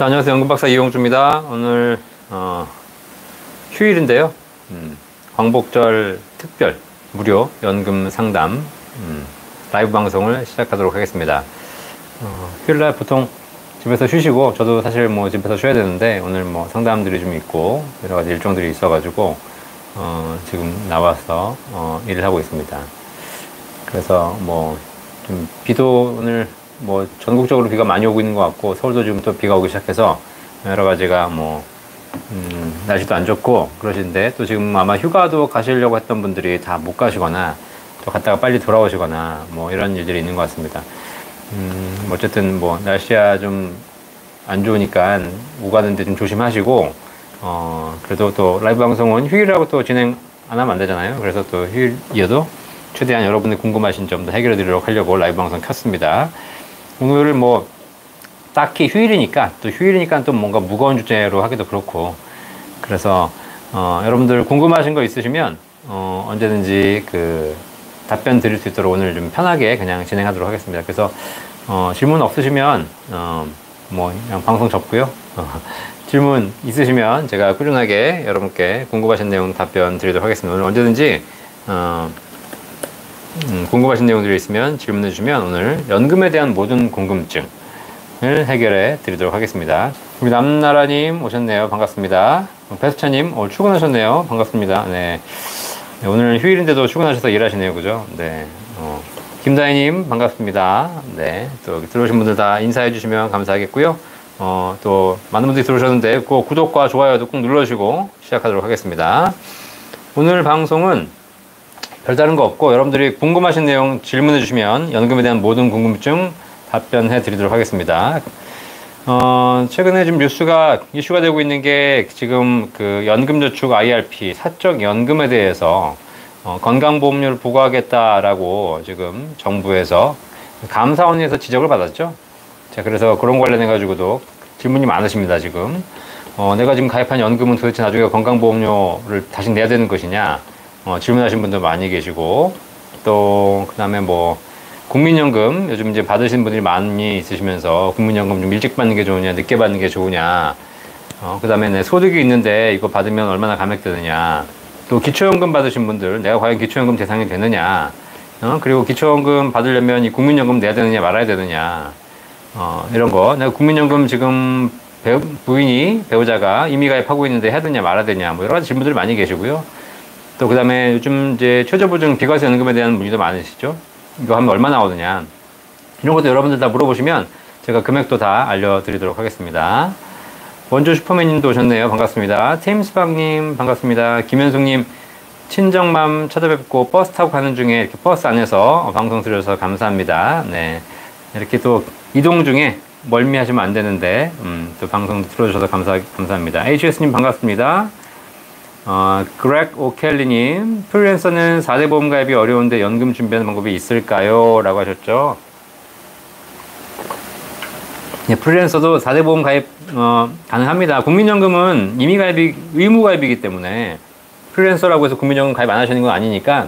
자, 안녕하세요. 연금박사 이용주입니다. 오늘 휴일인데요. 광복절 특별 무료 연금 상담 라이브 방송을 시작하도록 하겠습니다. 휴일날 보통 집에서 쉬시고, 저도 사실 뭐 집에서 쉬어야 되는데 오늘 뭐 상담들이 좀 있고 여러 가지 일정들이 있어가지고 지금 나와서 일을 하고 있습니다. 그래서 뭐 좀 비도 오늘 뭐 전국적으로 비가 많이 오고 있는 것 같고, 서울도 지금 또 비가 오기 시작해서 여러 가지가 뭐 날씨도 안 좋고 그러신데, 또 지금 아마 휴가도 가시려고 했던 분들이 다 못 가시거나 또 갔다가 빨리 돌아오시거나 뭐 이런 일들이 있는 것 같습니다. 어쨌든 뭐 날씨가 좀 안 좋으니까 오가는데 좀 조심하시고, 그래도 또 라이브 방송은 휴일이라고 또 진행 안 하면 안 되잖아요. 그래서 또 휴일이어도 최대한 여러분들 궁금하신 점도 해결해 드리도록 하려고 라이브 방송 켰습니다. 오늘 뭐 딱히 휴일이니까 또 뭔가 무거운 주제로 하기도 그렇고, 그래서 여러분들 궁금하신 거 있으시면 언제든지 그 답변 드릴 수 있도록 오늘 좀 편하게 그냥 진행하도록 하겠습니다. 그래서 질문 없으시면 뭐 그냥 방송 접고요. 질문 있으시면 제가 꾸준하게 여러분께 궁금하신 내용 답변 드리도록 하겠습니다. 오늘 언제든지 궁금하신 내용들이 있으면 질문해 주시면 오늘 연금에 대한 모든 궁금증을 해결해 드리도록 하겠습니다. 우리 남나라님 오셨네요. 반갑습니다. 배수차님 오늘 출근하셨네요. 반갑습니다. 네. 오늘 휴일인데도 출근하셔서 일하시네요. 그죠? 네. 김다희님 반갑습니다. 네. 또 들어오신 분들 다 인사해 주시면 감사하겠고요. 또 많은 분들이 들어오셨는데 꼭 구독과 좋아요도 꼭 눌러주시고 시작하도록 하겠습니다. 오늘 방송은 별다른 거 없고, 여러분들이 궁금하신 내용 질문해 주시면 연금에 대한 모든 궁금증 답변해 드리도록 하겠습니다. 최근에 좀 이슈가 되고 있는 게, 지금 그 연금저축 IRP 사적 연금에 대해서 건강보험료를 부과하겠다라고 지금 정부에서 감사원에서 지적을 받았죠. 자, 그래서 그런 관련해 가지고도 질문이 많으십니다. 지금 내가 지금 가입한 연금은 도대체 나중에 건강보험료를 다시 내야 되는 것이냐, 질문하신 분들 많이 계시고, 또 그 다음에 뭐 국민연금 요즘 이제 받으신 분들이 많이 있으시면서 국민연금 좀 일찍 받는 게 좋으냐 늦게 받는 게 좋으냐, 그 다음에 내 소득이 있는데 이거 받으면 얼마나 감액되느냐, 또 기초연금 받으신 분들 내가 과연 기초연금 대상이 되느냐, 그리고 기초연금 받으려면 이 국민연금 내야 되느냐 말아야 되느냐, 이런 거, 내가 국민연금 지금 배우자가 이미 가입하고 있는데 해야 되냐 말아야 되냐, 뭐 여러 가지 질문들이 많이 계시고요. 또 그 다음에 요즘 이제 최저보증 비과세 연금에 대한 문의도 많으시죠. 이거 하면 얼마 나오느냐, 이런 것도 여러분들 다 물어보시면 제가 금액도 다 알려드리도록 하겠습니다. 원조 슈퍼맨님도 오셨네요. 반갑습니다. 테임스박님 반갑습니다. 김현숙님 친정맘 찾아뵙고 버스 타고 가는 중에 이렇게 버스 안에서 방송 들으셔서 감사합니다. 네, 이렇게 또 이동 중에 멀미하시면 안 되는데 또 방송 들어주셔서 감사합니다. HS님 반갑습니다. 그렉 오켈리님, 프리랜서는 4대 보험 가입이 어려운데 연금 준비하는 방법이 있을까요? 라고 하셨죠. 네, 프리랜서도 4대 보험 가입 가능합니다. 국민연금은 이미 가입이 의무 가입이기 때문에 프리랜서라고 해서 국민연금 가입 안 하시는 건 아니니까,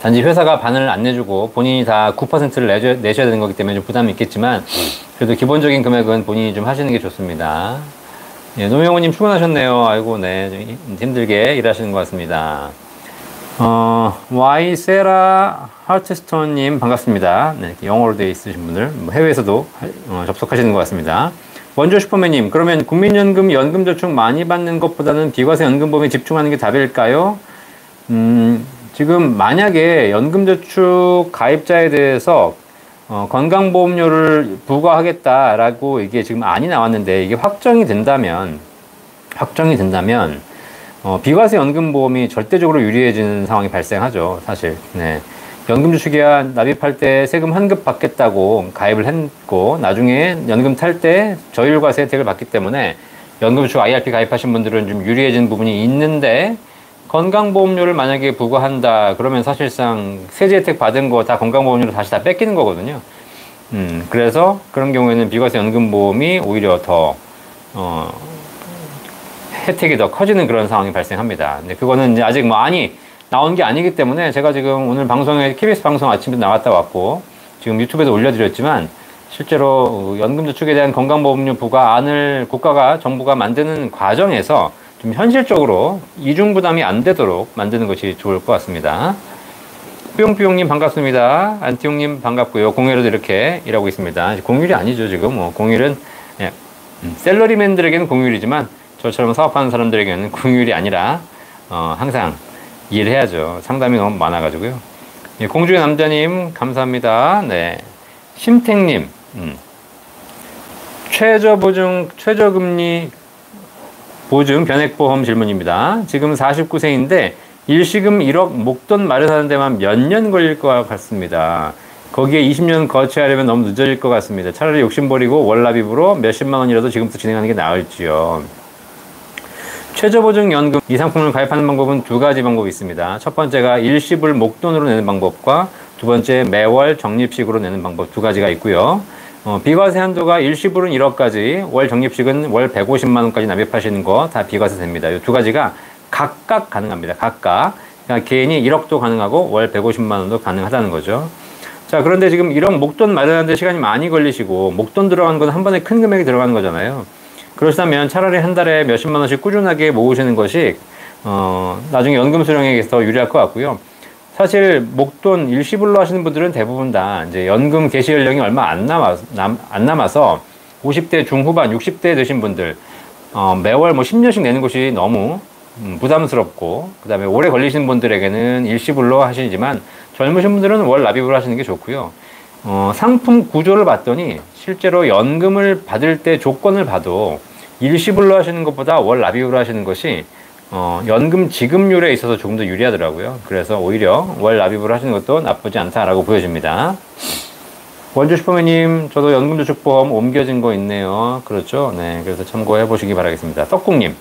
단지 회사가 반을 안 내주고 본인이 다 9%를 내셔야 되는 거기 때문에 좀 부담이 있겠지만, 그래도 기본적인 금액은 본인이 좀 하시는 게 좋습니다. 예, 노명호님 출근하셨네요. 아이고, 네. 힘들게 일하시는 것 같습니다. 와이세라 하트스톤님 반갑습니다. 네, 영어로 되어 있으신 분들, 뭐 해외에서도 접속하시는 것 같습니다. 원조 슈퍼맨님, 그러면 국민연금, 연금저축 많이 받는 것보다는 비과세 연금보험에 집중하는 게 답일까요? 지금 만약에 연금저축 가입자에 대해서 건강보험료를 부과하겠다라고 이게 지금 안이 나왔는데, 이게 확정이 된다면 비과세 연금보험이 절대적으로 유리해지는 상황이 발생하죠. 사실. 네. 연금저축이야 납입할 때 세금 환급 받겠다고 가입을 했고, 나중에 연금 탈 때 저율과세 혜택을 받기 때문에 연금저축 IRP 가입하신 분들은 좀 유리해지는 부분이 있는데, 건강보험료를 만약에 부과한다 그러면 사실상 세제 혜택 받은 거 다 건강보험료로 다시 다 뺏기는 거거든요. 그래서 그런 경우에는 비과세 연금보험이 오히려 더 혜택이 더 커지는 그런 상황이 발생합니다. 근데 그거는 이제 아직 뭐 안이 나온 게 아니기 때문에, 제가 지금 오늘 방송에 KBS 방송 아침부터 나갔다 왔고 지금 유튜브에도 올려드렸지만 실제로 연금저축에 대한 건강보험료 부과안을 정부가 만드는 과정에서 좀 현실적으로 이중부담이 안 되도록 만드는 것이 좋을 것 같습니다. 뿅뿅님 반갑습니다. 안티용님 반갑고요. 공휴일에도 이렇게 일하고 있습니다. 공휴일이 아니죠, 지금. 공휴일은, 예, 셀러리맨들에게는 공휴일이지만, 저처럼 사업하는 사람들에게는 공휴일이 아니라, 항상 일해야죠. 상담이 너무 많아가지고요. 예, 공주의 남자님, 감사합니다. 네. 심택님, 최저금리 보증 변액보험 질문입니다. 지금 49세인데, 일시금 1억 목돈 마련하는 데만 몇 년 걸릴 것 같습니다. 거기에 20년 거치하려면 너무 늦어질 것 같습니다. 차라리 욕심버리고 월납입으로 몇십만 원이라도 지금부터 진행하는 게 나을지요. 최저보증연금 이 상품을 가입하는 방법은 두 가지 방법이 있습니다. 첫 번째가 일시불 목돈으로 내는 방법과 두 번째 매월 적립식으로 내는 방법 두 가지가 있고요. 비과세 한도가 일시불은 1억까지, 월 적립식은 월 150만 원까지 납입하시는 거 다 비과세 됩니다. 이 두 가지가 각각 가능합니다. 각각. 그러니까 개인이 1억도 가능하고 월 150만 원도 가능하다는 거죠. 자, 그런데 지금 1억 목돈 마련하는데 시간이 많이 걸리시고 목돈 들어가는 건 한 번에 큰 금액이 들어가는 거잖아요. 그러시다면 차라리 한 달에 몇십만 원씩 꾸준하게 모으시는 것이 나중에 연금 수령에게 더 유리할 것 같고요. 사실 목돈 일시불로 하시는 분들은 대부분 다 이제 연금 개시 연령이 얼마 안 남아서 50대 중후반, 60대 되신 분들 매월 뭐 10년씩 내는 것이 너무 부담스럽고, 그 다음에 오래 걸리신 분들에게는 일시불로 하시지만 젊으신 분들은 월 납입을 하시는 게 좋고요. 상품 구조를 봤더니 실제로 연금을 받을 때 조건을 봐도 일시불로 하시는 것보다 월 납입으로 하시는 것이 연금 지급률에 있어서 조금 더 유리하더라고요. 그래서 오히려 월 납입으로 하시는 것도 나쁘지 않다라고 보여집니다. 원주슈퍼맨님, 저도 연금저축보험 옮겨진 거 있네요. 그렇죠? 네, 그래서 참고해 보시기 바라겠습니다. 떡국님,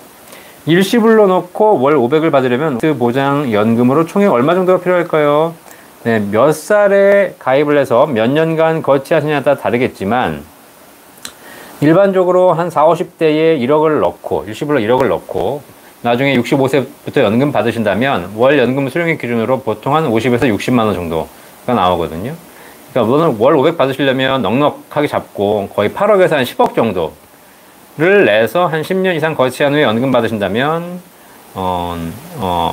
일시불로 넣고 월 500을 받으려면 보장 연금으로 총액 얼마 정도가 필요할까요? 네, 몇 살에 가입을 해서 몇 년간 거치하시냐에 따라 다르겠지만 일반적으로 한 40, 50대에 1억을 넣고 일시불로 1억을 넣고 나중에 65세부터 연금 받으신다면 월 연금 수령액 기준으로 보통 한 50에서 60만 원 정도가 나오거든요. 그러니까 오늘 월 500 받으시려면 넉넉하게 잡고 거의 8억에서 한 10억 정도를 내서 한 10년 이상 거치한 후에 연금 받으신다면 월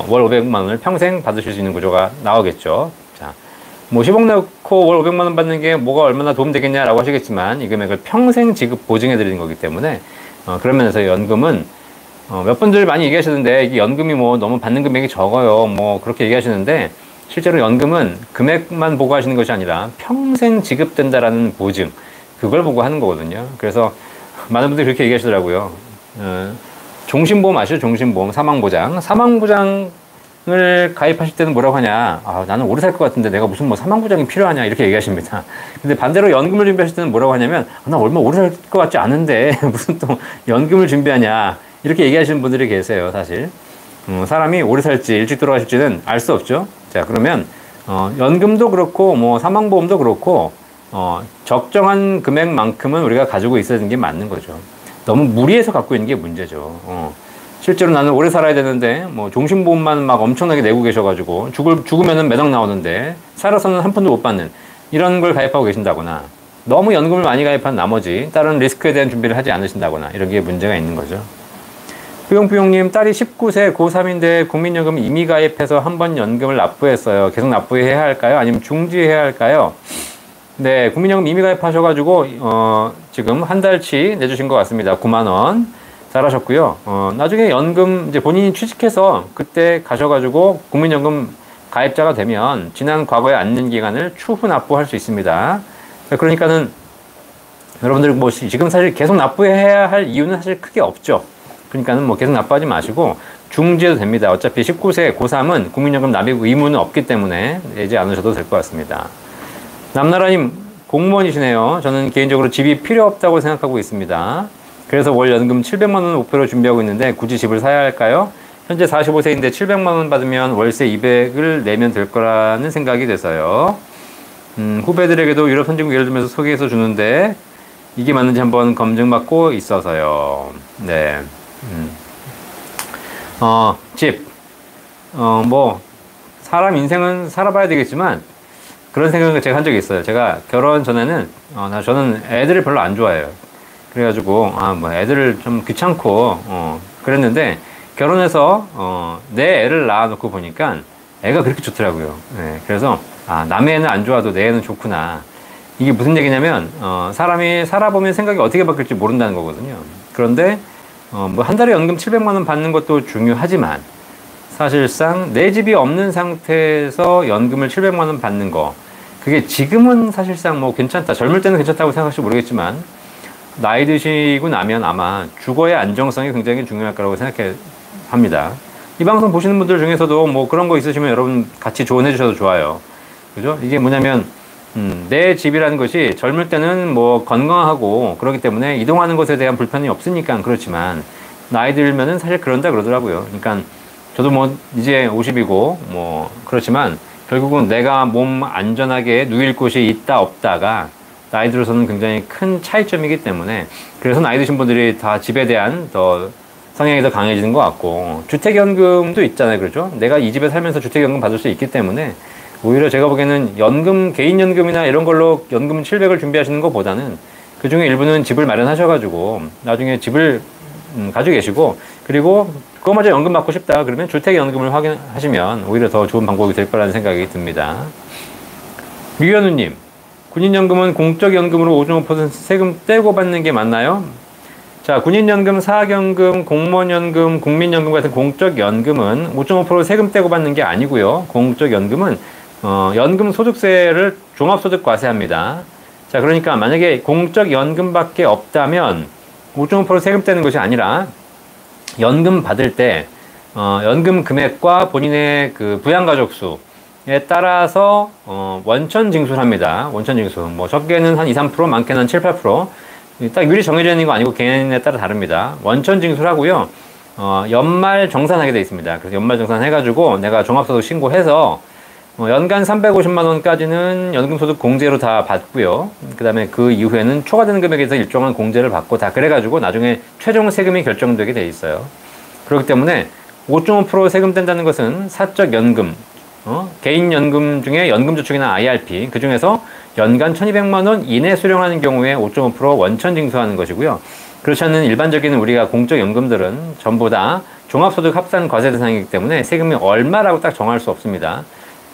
500만 원을 평생 받으실 수 있는 구조가 나오겠죠. 자, 뭐 10억 넣고 월 500만 원 받는 게 뭐가 얼마나 도움되겠냐라고 하시겠지만 이 금액을 평생 지급 보증해 드리는 거기 때문에 그런 면에서 연금은 몇 분들 많이 얘기하시는데 이게 연금이 뭐 너무 받는 금액이 적어요. 뭐 그렇게 얘기하시는데 실제로 연금은 금액만 보고 하시는 것이 아니라 평생 지급된다라는 보증, 그걸 보고 하는 거거든요. 그래서 많은 분들이 그렇게 얘기하시더라고요. 종신보험 아시죠? 종신보험, 사망보장. 사망보장을 가입하실 때는 뭐라고 하냐. 나는 오래 살 것 같은데 내가 무슨 뭐 사망보장이 필요하냐. 이렇게 얘기하십니다. 근데 반대로 연금을 준비하실 때는 뭐라고 하냐면, 나 얼마 오래 살 것 같지 않은데 무슨 또 연금을 준비하냐. 이렇게 얘기하시는 분들이 계세요, 사실. 사람이 오래 살지 일찍 돌아가실지는 알 수 없죠. 자, 그러면 연금도 그렇고 뭐 사망보험도 그렇고 적정한 금액만큼은 우리가 가지고 있어야 되는 게 맞는 거죠. 너무 무리해서 갖고 있는 게 문제죠. 실제로 나는 오래 살아야 되는데 뭐 종신보험만 막 엄청나게 내고 계셔가지고 죽으면은 매덕 나오는데 살아서는 한 푼도 못 받는 이런 걸 가입하고 계신다거나, 너무 연금을 많이 가입한 나머지 다른 리스크에 대한 준비를 하지 않으신다거나, 이런 게 문제가 있는 거죠. 뿌용뿌용님, 딸이 19세 고3인데 국민연금 이미 가입해서 한 번 연금을 납부했어요. 계속 납부해야 할까요? 아니면 중지해야 할까요? 네, 국민연금 이미 가입하셔가지고 지금 한 달치 내주신 것 같습니다. 9만 원. 잘하셨고요. 나중에 연금 이제 본인이 취직해서 그때 가셔가지고 국민연금 가입자가 되면 지난 과거의 안년 기간을 추후 납부할 수 있습니다. 그러니까는 여러분들 뭐 지금 사실 계속 납부해야 할 이유는 사실 크게 없죠. 그러니까는 뭐 계속 납부하지 마시고 중지해도 됩니다. 어차피 19세 고3은 국민연금 납입 의무는 없기 때문에 내지 않으셔도 될 것 같습니다. 남나라님, 공무원이시네요. 저는 개인적으로 집이 필요 없다고 생각하고 있습니다. 그래서 월 연금 700만 원 목표로 준비하고 있는데 굳이 집을 사야 할까요? 현재 45세인데 700만 원 받으면 월세 200을 내면 될 거라는 생각이 돼서요. 후배들에게도 유럽 선진국 예를 들면서 소개해서 주는데 이게 맞는지 한번 검증받고 있어서요. 네. 집. 뭐 사람 인생은 살아봐야 되겠지만 그런 생각을 제가 한 적이 있어요. 제가 결혼 전에는 저는 애들을 별로 안 좋아해요. 그래가지고 뭐 애들을 좀 귀찮고 그랬는데 결혼해서 내 애를 낳아놓고 보니까 애가 그렇게 좋더라고요. 네, 그래서 남의 애는 안 좋아도 내 애는 좋구나. 이게 무슨 얘기냐면 사람이 살아보면 생각이 어떻게 바뀔지 모른다는 거거든요. 그런데 뭐 한 달에 연금 700만 원 받는 것도 중요하지만 사실상 내 집이 없는 상태에서 연금을 700만 원 받는 거, 그게 지금은 사실상 뭐 괜찮다, 젊을 때는 괜찮다고 생각할지 모르겠지만 나이 드시고 나면 아마 주거의 안정성이 굉장히 중요할 거라고 생각해 합니다. 이 방송 보시는 분들 중에서도 뭐 그런 거 있으시면 여러분 같이 조언해 주셔도 좋아요. 그죠? 이게 뭐냐면 내 집이라는 것이 젊을 때는 뭐 건강하고 그렇기 때문에 이동하는 것에 대한 불편이 없으니까 그렇지만 나이 들면은 사실 그런다 그러더라고요. 그러니까 저도 뭐 이제 50이고 뭐 그렇지만 결국은 내가 몸 안전하게 누일 곳이 있다 없다가 나이 들어서는 굉장히 큰 차이점이기 때문에 그래서 나이 드신 분들이 다 집에 대한 더 성향이 더 강해지는 것 같고, 주택연금도 있잖아요. 그렇죠? 내가 이 집에 살면서 주택연금 받을 수 있기 때문에 오히려 제가 보기에는 연금, 개인연금이나 이런 걸로 연금 700을 준비하시는 것보다는 그 중에 일부는 집을 마련하셔가지고 나중에 집을 가지고 계시고, 그리고 그거마저 연금 받고 싶다 그러면 주택연금을 확인하시면 오히려 더 좋은 방법이 될 거라는 생각이 듭니다. 류현우님, 군인연금은 공적연금으로 5.5% 세금 떼고 받는 게 맞나요? 자, 군인연금, 사학연금, 공무원연금, 국민연금 같은 공적연금은 5.5% 세금 떼고 받는 게 아니고요. 공적연금은 연금 소득세를 종합소득과세합니다. 자, 그러니까 만약에 공적연금밖에 없다면 5.5% 세금 떼는 것이 아니라 연금 받을 때 연금 금액과 본인의 그 부양가족 수에 따라서 원천 징수를 합니다. 원천 징수. 뭐 적게는 한 2, 3%, 많게는 한 7, 8%. 딱 율이 정해져 있는 거 아니고 개인에 따라 다릅니다. 원천 징수를 하고요. 연말 정산하게 돼 있습니다. 그래서 연말 정산 해가지고 내가 종합소득 신고해서 연간 350만 원까지는 연금소득 공제로 다 받고요. 그 다음에 그 이후에는 초과되는 금액에서 일정한 공제를 받고 다 그래가지고 나중에 최종 세금이 결정되게 돼 있어요. 그렇기 때문에 5.5% 세금 뗀다는 것은 사적 연금, 개인 연금 중에 연금저축이나 IRP, 그 중에서 연간 1200만 원 이내 수령하는 경우에 5.5% 원천 징수하는 것이고요. 그렇지 않은 일반적인 우리가 공적 연금들은 전부 다 종합소득 합산 과세 대상이기 때문에 세금이 얼마라고 딱 정할 수 없습니다.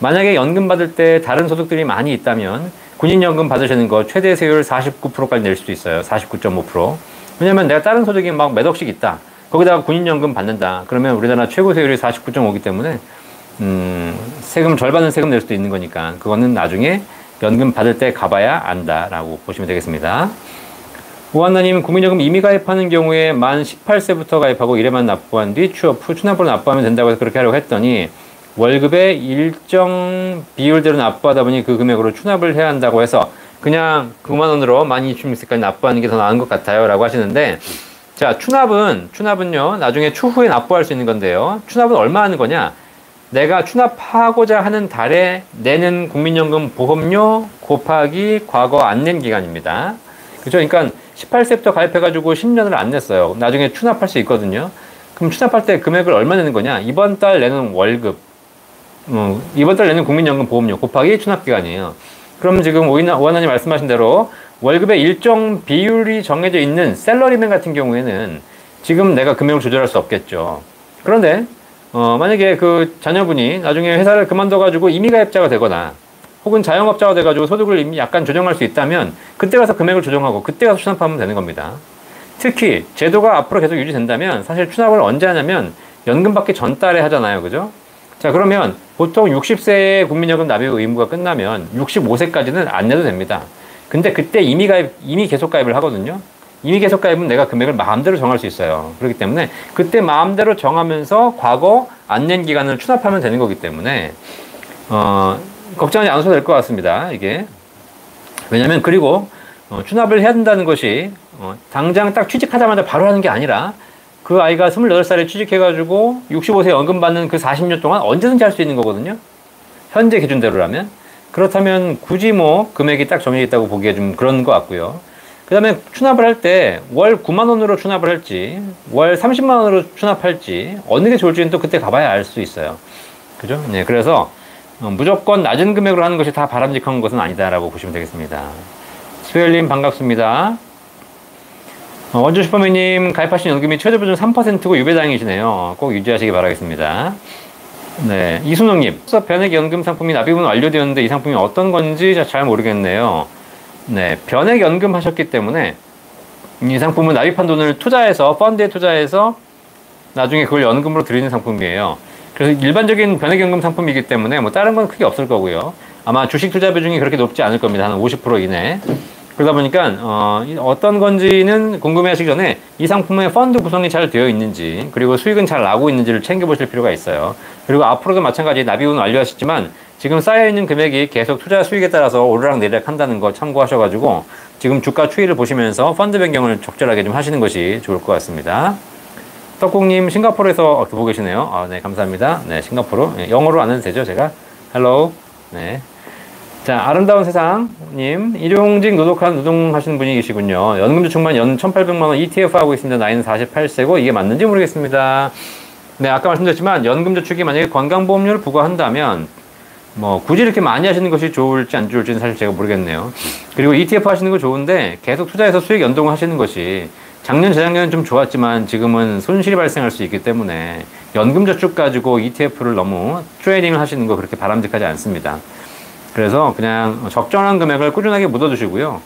만약에 연금 받을 때 다른 소득들이 많이 있다면 군인연금 받으시는 거 최대 세율 49%까지 낼 수도 있어요. 49.5%. 왜냐면 내가 다른 소득이 막 몇 억씩 있다. 거기다가 군인연금 받는다. 그러면 우리나라 최고 세율이 49.5이기 때문에 세금 절반은 세금 낼 수도 있는 거니까 그거는 나중에 연금 받을 때 가봐야 안다라고 보시면 되겠습니다. 오한나님, 국민연금 이미 가입하는 경우에 만 18세부터 가입하고 1회만 납부한 뒤 취업 후 추납으로 납부하면 된다고 해서 그렇게 하려고 했더니 월급의 일정 비율대로 납부하다 보니 그 금액으로 추납을 해야 한다고 해서 그냥 9만 원으로 만 26세까지 납부하는 게 더 나은 것 같아요 라고 하시는데, 자, 추납은요 나중에 추후에 납부할 수 있는 건데요. 추납은 얼마 하는 거냐? 내가 추납하고자 하는 달에 내는 국민연금 보험료 곱하기 과거 안 낸 기간입니다. 그죠? 그러니까 18세부터 가입해가지고 10년을 안 냈어요. 나중에 추납할 수 있거든요. 그럼 추납할 때 금액을 얼마 내는 거냐? 이번 달 내는 월급, 이번 달 내는 국민연금 보험료 곱하기 추납기간이에요. 그럼 지금 오하나님 말씀하신 대로 월급의 일정 비율이 정해져 있는 셀러리맨 같은 경우에는 지금 내가 금액을 조절할 수 없겠죠. 그런데 만약에 그 자녀분이 나중에 회사를 그만둬가지고 임의가입자가 되거나 혹은 자영업자가 돼가지고 소득을 이미 약간 조정할 수 있다면 그때 가서 금액을 조정하고 그때 가서 추납하면 되는 겁니다. 특히 제도가 앞으로 계속 유지된다면 사실 추납을 언제 하냐면 연금 받기 전 달에 하잖아요. 그죠? 자, 그러면 보통 60세에 국민연금 납입 의무가 끝나면 65세까지는 안 내도 됩니다. 근데 그때 이미 계속 가입을 하거든요. 이미 계속 가입은 내가 금액을 마음대로 정할 수 있어요. 그렇기 때문에 그때 마음대로 정하면서 과거 안 낸 기간을 추납하면 되는 거기 때문에 걱정하지 않으셔도 될 것 같습니다. 이게 왜냐면 그리고 추납을 해야 된다는 것이 당장 딱 취직하자마자 바로 하는 게 아니라 그 아이가 28살에 취직해가지고 65세 연금 받는 그 40년 동안 언제든지 할 수 있는 거거든요. 현재 기준대로라면. 그렇다면 굳이 뭐 금액이 딱 정해져 있다고 보기에 좀 그런 것 같고요. 그 다음에 추납을 할 때 월 9만 원으로 추납을 할지 월 30만 원으로 추납할지 어느 게 좋을지는 또 그때 가봐야 알 수 있어요. 그죠? 네, 그래서 무조건 낮은 금액으로 하는 것이 다 바람직한 것은 아니다라고 보시면 되겠습니다. 수열님 반갑습니다. 원주 슈퍼맨님 가입하신 연금이 최저 보증 3%고 유배당이시네요. 꼭 유지하시기 바라겠습니다. 네, 이순옥님 변액 연금 상품이 납입은 완료되었는데 이 상품이 어떤 건지 잘 모르겠네요. 네, 변액 연금 하셨기 때문에 이 상품은 납입한 돈을 투자해서 펀드에 투자해서 나중에 그걸 연금으로 드리는 상품이에요. 그래서 일반적인 변액연금 상품이기 때문에 뭐 다른 건 크게 없을 거고요. 아마 주식 투자 비중이 그렇게 높지 않을 겁니다. 한 50% 이내. 그러다 보니까 어떤 건지는 궁금해하시기 전에 이 상품의 펀드 구성이 잘 되어 있는지, 그리고 수익은 잘 나고 있는지를 챙겨보실 필요가 있어요. 그리고 앞으로도 마찬가지 납입은 완료하셨지만 지금 쌓여있는 금액이 계속 투자 수익에 따라서 오르락내리락 한다는 거 참고하셔가지고 지금 주가 추이를 보시면서 펀드 변경을 적절하게 좀 하시는 것이 좋을 것 같습니다. 떡국님 싱가포르에서 보고 계시네요. 네, 감사합니다. 네, 싱가포르. 네, 영어로 안 해도 되죠, 제가? 헬로우. 네. 자, 아름다운 세상님, 일용직 노동하시는 분이 계시군요. 연금저축만 연 1,800만원 ETF 하고 있습니다. 나이는 48세고, 이게 맞는지 모르겠습니다. 네, 아까 말씀드렸지만, 연금저축이 만약에 건강보험료를 부과한다면, 뭐, 굳이 이렇게 많이 하시는 것이 좋을지 안 좋을지는 사실 제가 모르겠네요. 그리고 ETF 하시는 거 좋은데, 계속 투자해서 수익 연동을 하시는 것이, 작년, 재작년은 좀 좋았지만, 지금은 손실이 발생할 수 있기 때문에, 연금저축 가지고 ETF를 너무 트레이딩을 하시는 거 그렇게 바람직하지 않습니다. 그래서 그냥 적정한 금액을 꾸준하게 묻어두시고요.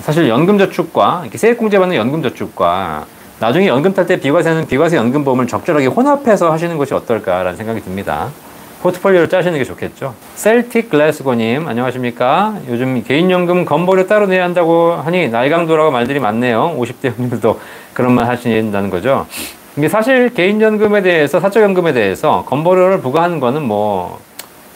사실 연금저축과 이렇게 세액공제 받는 연금저축과 나중에 연금 탈 때 비과세는 비과세 연금보험을 적절하게 혼합해서 하시는 것이 어떨까라는 생각이 듭니다. 포트폴리오를 짜시는 게 좋겠죠. 셀틱 글래스고님 안녕하십니까? 요즘 개인연금 건보료 따로 내야 한다고 하니 날강도라고 말들이 많네요. 50대 형님들도 그런 말 하신다는 거죠. 이게 사실 개인연금에 대해서 사적연금에 대해서 건보료를 부과하는 거는 뭐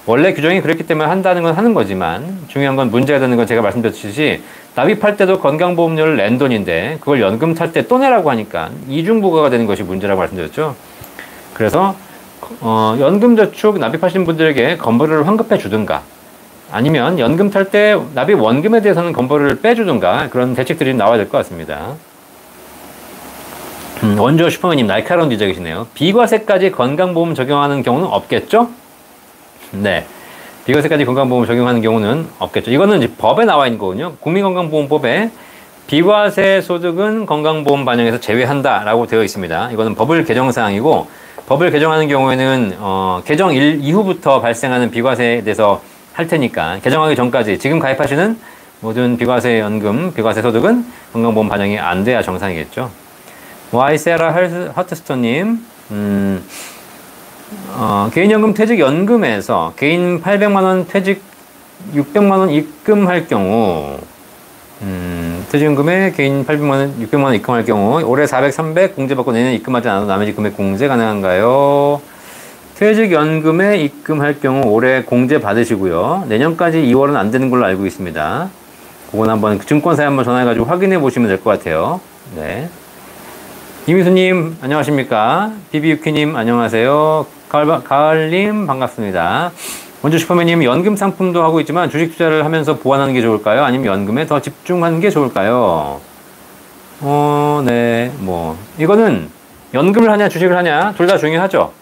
원래 규정이 그렇기 때문에 한다는 건 하는 거지만 중요한 건 문제가 되는 건 제가 말씀드렸듯이 납입할 때도 건강보험료를 낸 돈인데 그걸 연금 탈 때 또 내라고 하니까 이중부과가 되는 것이 문제라고 말씀드렸죠. 그래서 연금저축 납입하신 분들에게 건보료를 환급해 주든가 아니면 연금 탈 때 납입 원금에 대해서는 건보료를 빼주든가 그런 대책들이 나와야 될 것 같습니다. 원조 슈퍼맨님 날카로운 지적이시네요. 비과세까지 건강보험 적용하는 경우는 없겠죠? 네. 비과세까지 건강보험 적용하는 경우는 없겠죠. 이거는 이제 법에 나와 있는 거거든요. 국민건강보험법에 비과세 소득은 건강보험 반영에서 제외한다라고 되어 있습니다. 이거는 법을 개정사항이고 법을 개정하는 경우에는 개정 이후부터 발생하는 비과세에 대해서 할 테니까 개정하기 전까지 지금 가입하시는 모든 비과세 연금, 비과세 소득은 건강보험 반영이 안 돼야 정상이겠죠. 와이세라 허트스톤님 개인연금 퇴직연금에서 개인 800만원 퇴직 600만원 입금할 경우 퇴직연금에 개인 800만원 600만원 입금할 경우 올해 400, 300 공제받고 내년에 입금하지 않아도 나머지 금액 공제 가능한가요? 퇴직연금에 입금할 경우 올해 공제 받으시고요. 내년까지 2월은 안 되는 걸로 알고 있습니다. 그건 한번 증권사에 한번 전화해가지고 확인해 보시면 될 것 같아요. 네. 이미수님 안녕하십니까? 비비유키님 안녕하세요. 가을님 반갑습니다. 원주 슈퍼맨님 연금 상품도 하고 있지만 주식 투자를 하면서 보완하는 게 좋을까요? 아니면 연금에 더 집중하는 게 좋을까요? 네, 뭐 이거는 연금을 하냐 주식을 하냐 둘 다 중요하죠.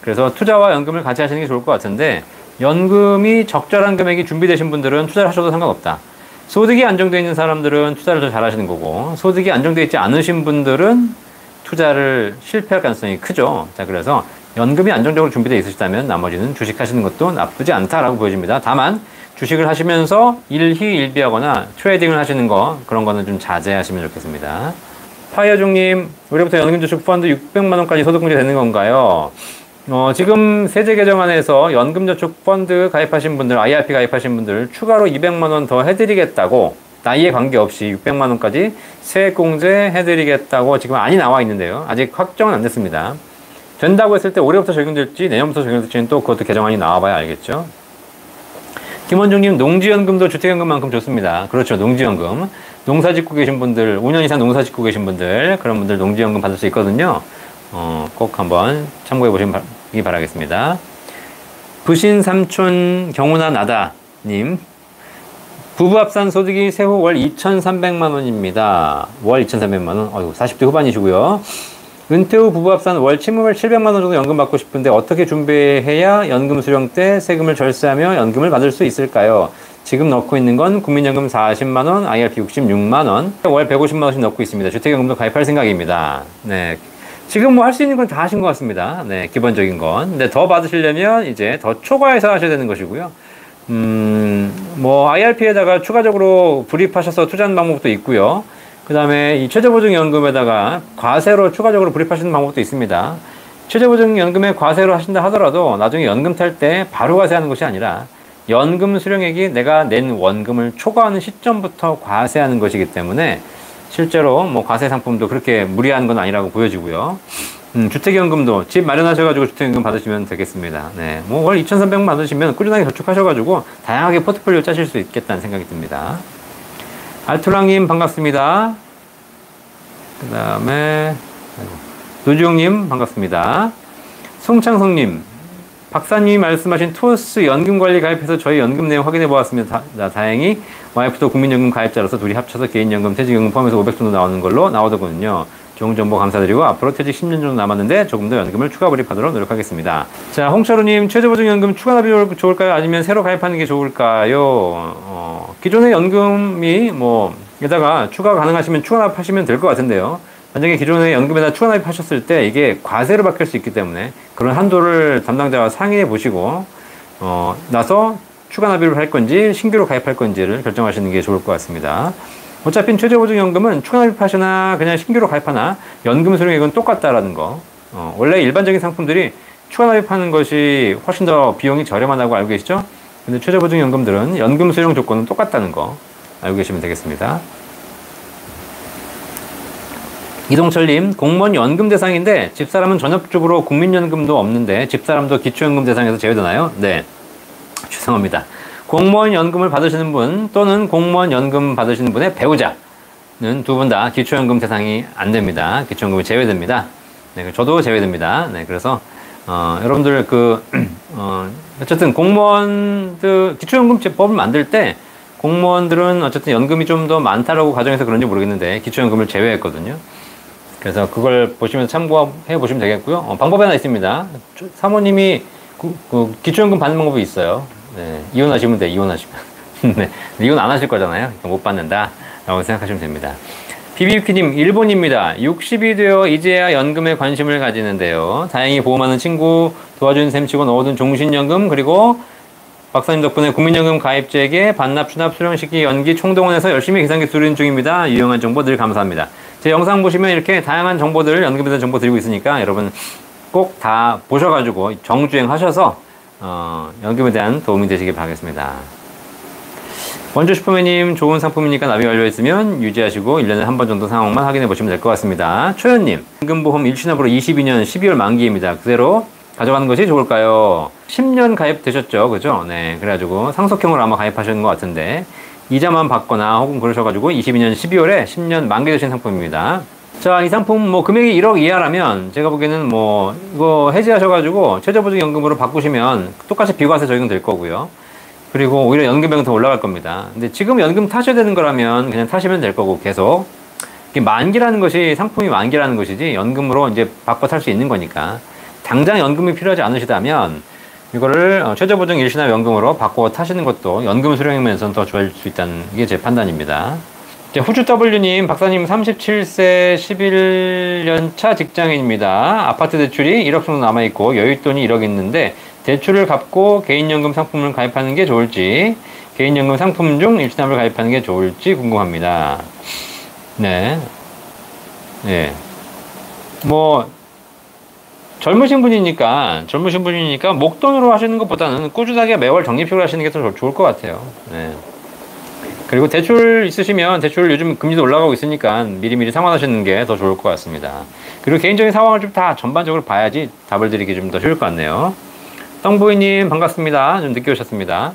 그래서 투자와 연금을 같이 하시는 게 좋을 것 같은데 연금이 적절한 금액이 준비되신 분들은 투자를 하셔도 상관없다. 소득이 안정되어 있는 사람들은 투자를 더 잘하시는 거고 소득이 안정되어 있지 않으신 분들은 투자를 실패할 가능성이 크죠. 자, 그래서 연금이 안정적으로 준비되어 있으시다면 나머지는 주식하시는 것도 나쁘지 않다라고 보여집니다. 다만 주식을 하시면서 일희일비하거나 트레이딩을 하시는 거 그런 거는 좀 자제하시면 좋겠습니다. 파이어중님 올해부터 연금저축 펀드 600만원까지 소득공제 되는 건가요? 지금 세제 개정안에서 연금저축 펀드 가입하신 분들, IRP 가입하신 분들 추가로 200만원 더 해드리겠다고 나이에 관계없이 600만원까지 세액공제 해드리겠다고 지금 안이 나와 있는데요. 아직 확정은 안 됐습니다. 된다고 했을 때 올해부터 적용될지 내년부터 적용될지는 또 그것도 개정안이 나와봐야 알겠죠. 김원중님 농지연금도 주택연금만큼 좋습니다. 그렇죠. 농지연금. 농사 짓고 계신 분들 5년 이상 농사 짓고 계신 분들 그런 분들 농지연금 받을 수 있거든요. 꼭 한번 참고해 보시기 바라겠습니다. 부신삼촌 경우나 나다님 부부 합산 소득이 세후 월 2,300만원입니다. 월 2,300만원. 40대 후반이시고요. 은퇴 후 부부 합산 월 700만 원 정도 연금 받고 싶은데 어떻게 준비해야 연금 수령 때 세금을 절세하며 연금을 받을 수 있을까요? 지금 넣고 있는 건 국민연금 40만 원, IRP 66만 원, 월 150만 원씩 넣고 있습니다. 주택연금도 가입할 생각입니다. 네. 지금 뭐 할 수 있는 건 다 하신 것 같습니다. 네, 기본적인 건. 근데 더 받으시려면 이제 더 초과해서 하셔야 되는 것이고요. 뭐 IRP에다가 추가적으로 불입하셔서 투자하는 방법도 있고요. 그 다음에 이 최저보증연금에다가 과세로 추가적으로 불입하시는 방법도 있습니다. 최저보증연금에 과세로 하신다 하더라도 나중에 연금 탈 때 바로 과세하는 것이 아니라 연금 수령액이 내가 낸 원금을 초과하는 시점부터 과세하는 것이기 때문에 실제로 뭐 과세 상품도 그렇게 무리한 건 아니라고 보여지고요. 주택연금도 집 마련하셔가지고 주택연금 받으시면 되겠습니다. 네, 뭐 월 2,300만 받으시면 꾸준하게 저축하셔가지고 다양하게 포트폴리오 짜실 수 있겠다는 생각이 듭니다. 알토랑님 반갑습니다. 그 다음에 노주영님 반갑습니다. 송창성님, 박사님이 말씀하신 토스 연금관리 가입해서 저희 연금 내용 확인해 보았습니다. 다행히 와이프도 국민연금 가입자로서 둘이 합쳐서 개인연금, 퇴직연금 포함해서 500 정도 나오는 걸로 나오더군요. 좋은 정보 감사드리고 앞으로 퇴직 10년 정도 남았는데 조금 더 연금을 추가 불입하도록 노력하겠습니다. 자, 홍철우님, 최저보증연금 추가 납입이 좋을까요? 아니면 새로 가입하는 게 좋을까요? 기존의 연금이 뭐 에다가 추가 가능하시면 추가 납입하시면 될 것 같은데요. 만약에 기존의 연금에다 추가 납입하셨을 때 이게 과세로 바뀔 수 있기 때문에 그런 한도를 담당자와 상의해 보시고 나서 추가 납입을 할 건지 신규로 가입할 건지를 결정하시는 게 좋을 것 같습니다. 어차피 최저보증연금은 추가 납입하시나 그냥 신규로 가입하나 연금 수령액은 똑같다라는 거. 원래 일반적인 상품들이 추가 납입하는 것이 훨씬 더 비용이 저렴하다고 알고 계시죠? 근데 최저보증연금들은 연금 수령 조건은 똑같다는 거 알고 계시면 되겠습니다. 이동철님, 공무원 연금 대상인데 집사람은 전업주부로 국민연금도 없는데 집사람도 기초연금 대상에서 제외되나요? 네, 죄송합니다. 공무원 연금을 받으시는 분 또는 공무원 연금 받으시는 분의 배우자는 두 분 다 기초연금 대상이 안 됩니다. 기초연금이 제외됩니다. 네, 저도 제외됩니다. 네, 그래서 여러분들 어쨌든 공무원들 기초연금법을 만들 때 공무원들은 어쨌든 연금이 좀 더 많다라고 가정해서 그런지 모르겠는데 기초연금을 제외했거든요. 그래서 그걸 보시면서 참고해 보시면 되겠고요. 방법이 하나 있습니다. 사모님이 기초연금 받는 방법이 있어요. 네, 이혼하시면 돼, 이혼하시면. 네, 이혼 안 하실 거잖아요. 못 받는다 라고 생각하시면 됩니다. 비비유키님, 일본입니다. 60이 되어 이제야 연금에 관심을 가지는데요. 다행히 보험하는 친구 도와준 셈치고 넣어둔 종신연금, 그리고 박사님 덕분에 국민연금 가입자에게 반납, 추납, 수령시기, 연기, 총동원해서 열심히 계산기 수린 중입니다. 유용한 정보 늘 감사합니다. 제 영상 보시면 이렇게 다양한 정보들, 연금에 대한 정보 드리고 있으니까 여러분 꼭 다 보셔가지고 정주행 하셔서 연금에 대한 도움이 되시길 바라겠습니다. 원조 슈퍼맨님, 좋은 상품이니까 납입 완료했으면 유지하시고 1년에 한 번 정도 상황만 확인해 보시면 될 것 같습니다. 초연님, 연금보험 일시납으로 22년 12월 만기입니다. 그대로 가져가는 것이 좋을까요? 10년 가입되셨죠? 그죠? 네. 그래가지고 상속형으로 아마 가입하시는 것 같은데 이자만 받거나 혹은 그러셔가지고 22년 12월에 10년 만기 되신 상품입니다. 자, 이 상품 뭐 금액이 1억 이하라면 제가 보기에는 뭐 이거 해지하셔가지고 최저보증연금으로 바꾸시면 똑같이 비과세 적용될 거고요. 그리고 오히려 연금액은 더 올라갈 겁니다. 근데 지금 연금 타셔야 되는 거라면 그냥 타시면 될 거고 계속 이게 만기라는 것이 상품이 만기라는 것이지 연금으로 이제 바꿔 탈 수 있는 거니까 당장 연금이 필요하지 않으시다면 이거를 최저보증 일시납 연금으로 바꿔 타시는 것도 연금 수령액면에서는 더 좋아질 수 있다는 게 제 판단입니다. 후주 W님, 박사님 37세 11년차 직장인입니다. 아파트 대출이 1억 정도 남아있고 여윳돈이 1억 있는데 대출을 갚고 개인연금 상품을 가입하는 게 좋을지 개인연금 상품 중 일시납을 가입하는 게 좋을지 궁금합니다. 네. 네. 뭐 젊으신 분이니까 목돈으로 하시는 것보다는 꾸준하게 매월 적립식으로 하시는 게 더 좋을 것 같아요. 네. 그리고 대출 있으시면 대출 요즘 금리도 올라가고 있으니까 미리미리 상환하시는 게 더 좋을 것 같습니다. 그리고 개인적인 상황을 좀 다 전반적으로 봐야지 답을 드리기 좀 더 쉬울 것 같네요. 떡보이님 반갑습니다. 좀 늦게 오셨습니다.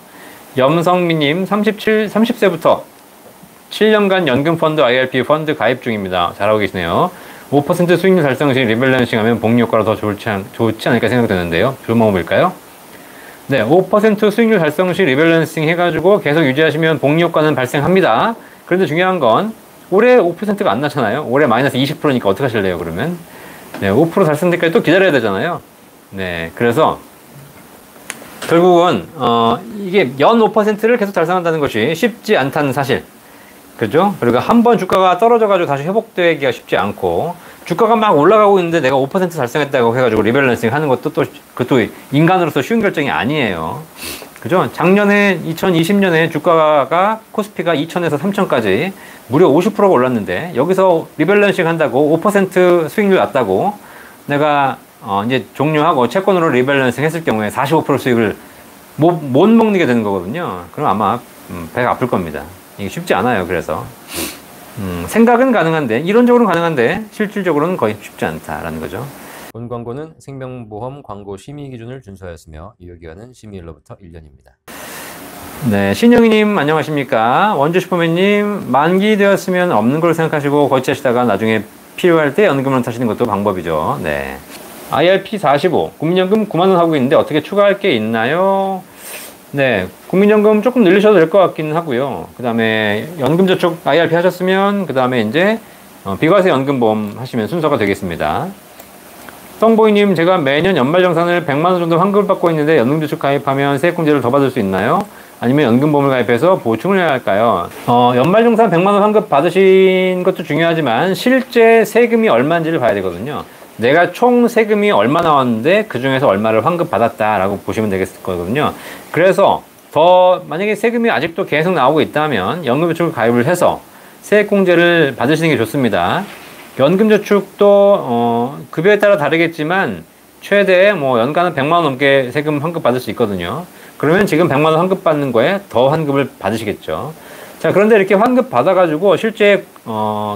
염성미님 30세부터 7년간 연금펀드 IRP 펀드 가입 중입니다. 잘하고 계시네요. 5% 수익률 달성 시 리밸런싱 하면 복리 효과로 더 좋지 않을까 생각되는데요. 좋은 방법일까요? 네, 5% 수익률 달성 시 리밸런싱 해가지고 계속 유지하시면 복리 효과는 발생합니다. 그런데 중요한 건 올해 5%가 안 나잖아요. 올해 마이너스 20%니까 어떻게 하실래요, 그러면? 네, 5% 달성될 때까지 또 기다려야 되잖아요. 네, 그래서 결국은 이게 연 5%를 계속 달성한다는 것이 쉽지 않다는 사실. 그죠? 그리고 한 번 주가가 떨어져가지고 다시 회복되기가 쉽지 않고, 주가가 막 올라가고 있는데 내가 5% 달성했다고 해가지고 리밸런싱 하는 것도 또, 그것도 인간으로서 쉬운 결정이 아니에요. 그죠? 작년에 2020년에 주가가 코스피가 2,000에서 3,000까지 무려 50%가 올랐는데, 여기서 리밸런싱 한다고 5% 수익률 났다고 내가 이제 종료하고 채권으로 리밸런싱 했을 경우에 45% 수익을 못 먹는 게 되는 거거든요. 그럼 아마 배가 아플 겁니다. 이게 쉽지 않아요. 그래서 생각은 가능한데, 이론적으로는 가능한데 실질적으로는 거의 쉽지 않다라는 거죠. 본 광고는 생명보험 광고 심의 기준을 준수하였으며 유효기간은 심의일로부터 1년입니다. 네, 신영희님 안녕하십니까? 원주 슈퍼맨님, 만기 되었으면 없는 걸 생각하시고 거치하시다가 나중에 필요할 때 연금을 타시는 것도 방법이죠. 네. IRP 45 국민연금 9만원 하고 있는데 어떻게 추가할 게 있나요? 네, 국민연금 조금 늘리셔도 될 것 같긴 하고요. 그 다음에 연금저축 IRP 하셨으면 그 다음에 이제 비과세 연금보험 하시면 순서가 되겠습니다. 덩보이님, 제가 매년 연말정산을 100만원 정도 환급을 받고 있는데 연금저축 가입하면 세액공제를 더 받을 수 있나요? 아니면 연금보험을 가입해서 보충을 해야 할까요? 연말정산 100만원 환급 받으신 것도 중요하지만 실제 세금이 얼마인지를 봐야 되거든요. 내가 총 세금이 얼마 나왔는데 그 중에서 얼마를 환급 받았다라고 보시면 되겠거든요. 그래서 만약에 세금이 아직도 계속 나오고 있다면 연금저축을 가입을 해서 세액공제를 받으시는 게 좋습니다. 연금저축도 급여에 따라 다르겠지만 최대 연간은 100만원 넘게 세금 환급 받을 수 있거든요. 그러면 지금 100만원 환급 받는 거에 더 환급을 받으시겠죠. 자, 그런데 이렇게 환급 받아가지고 실제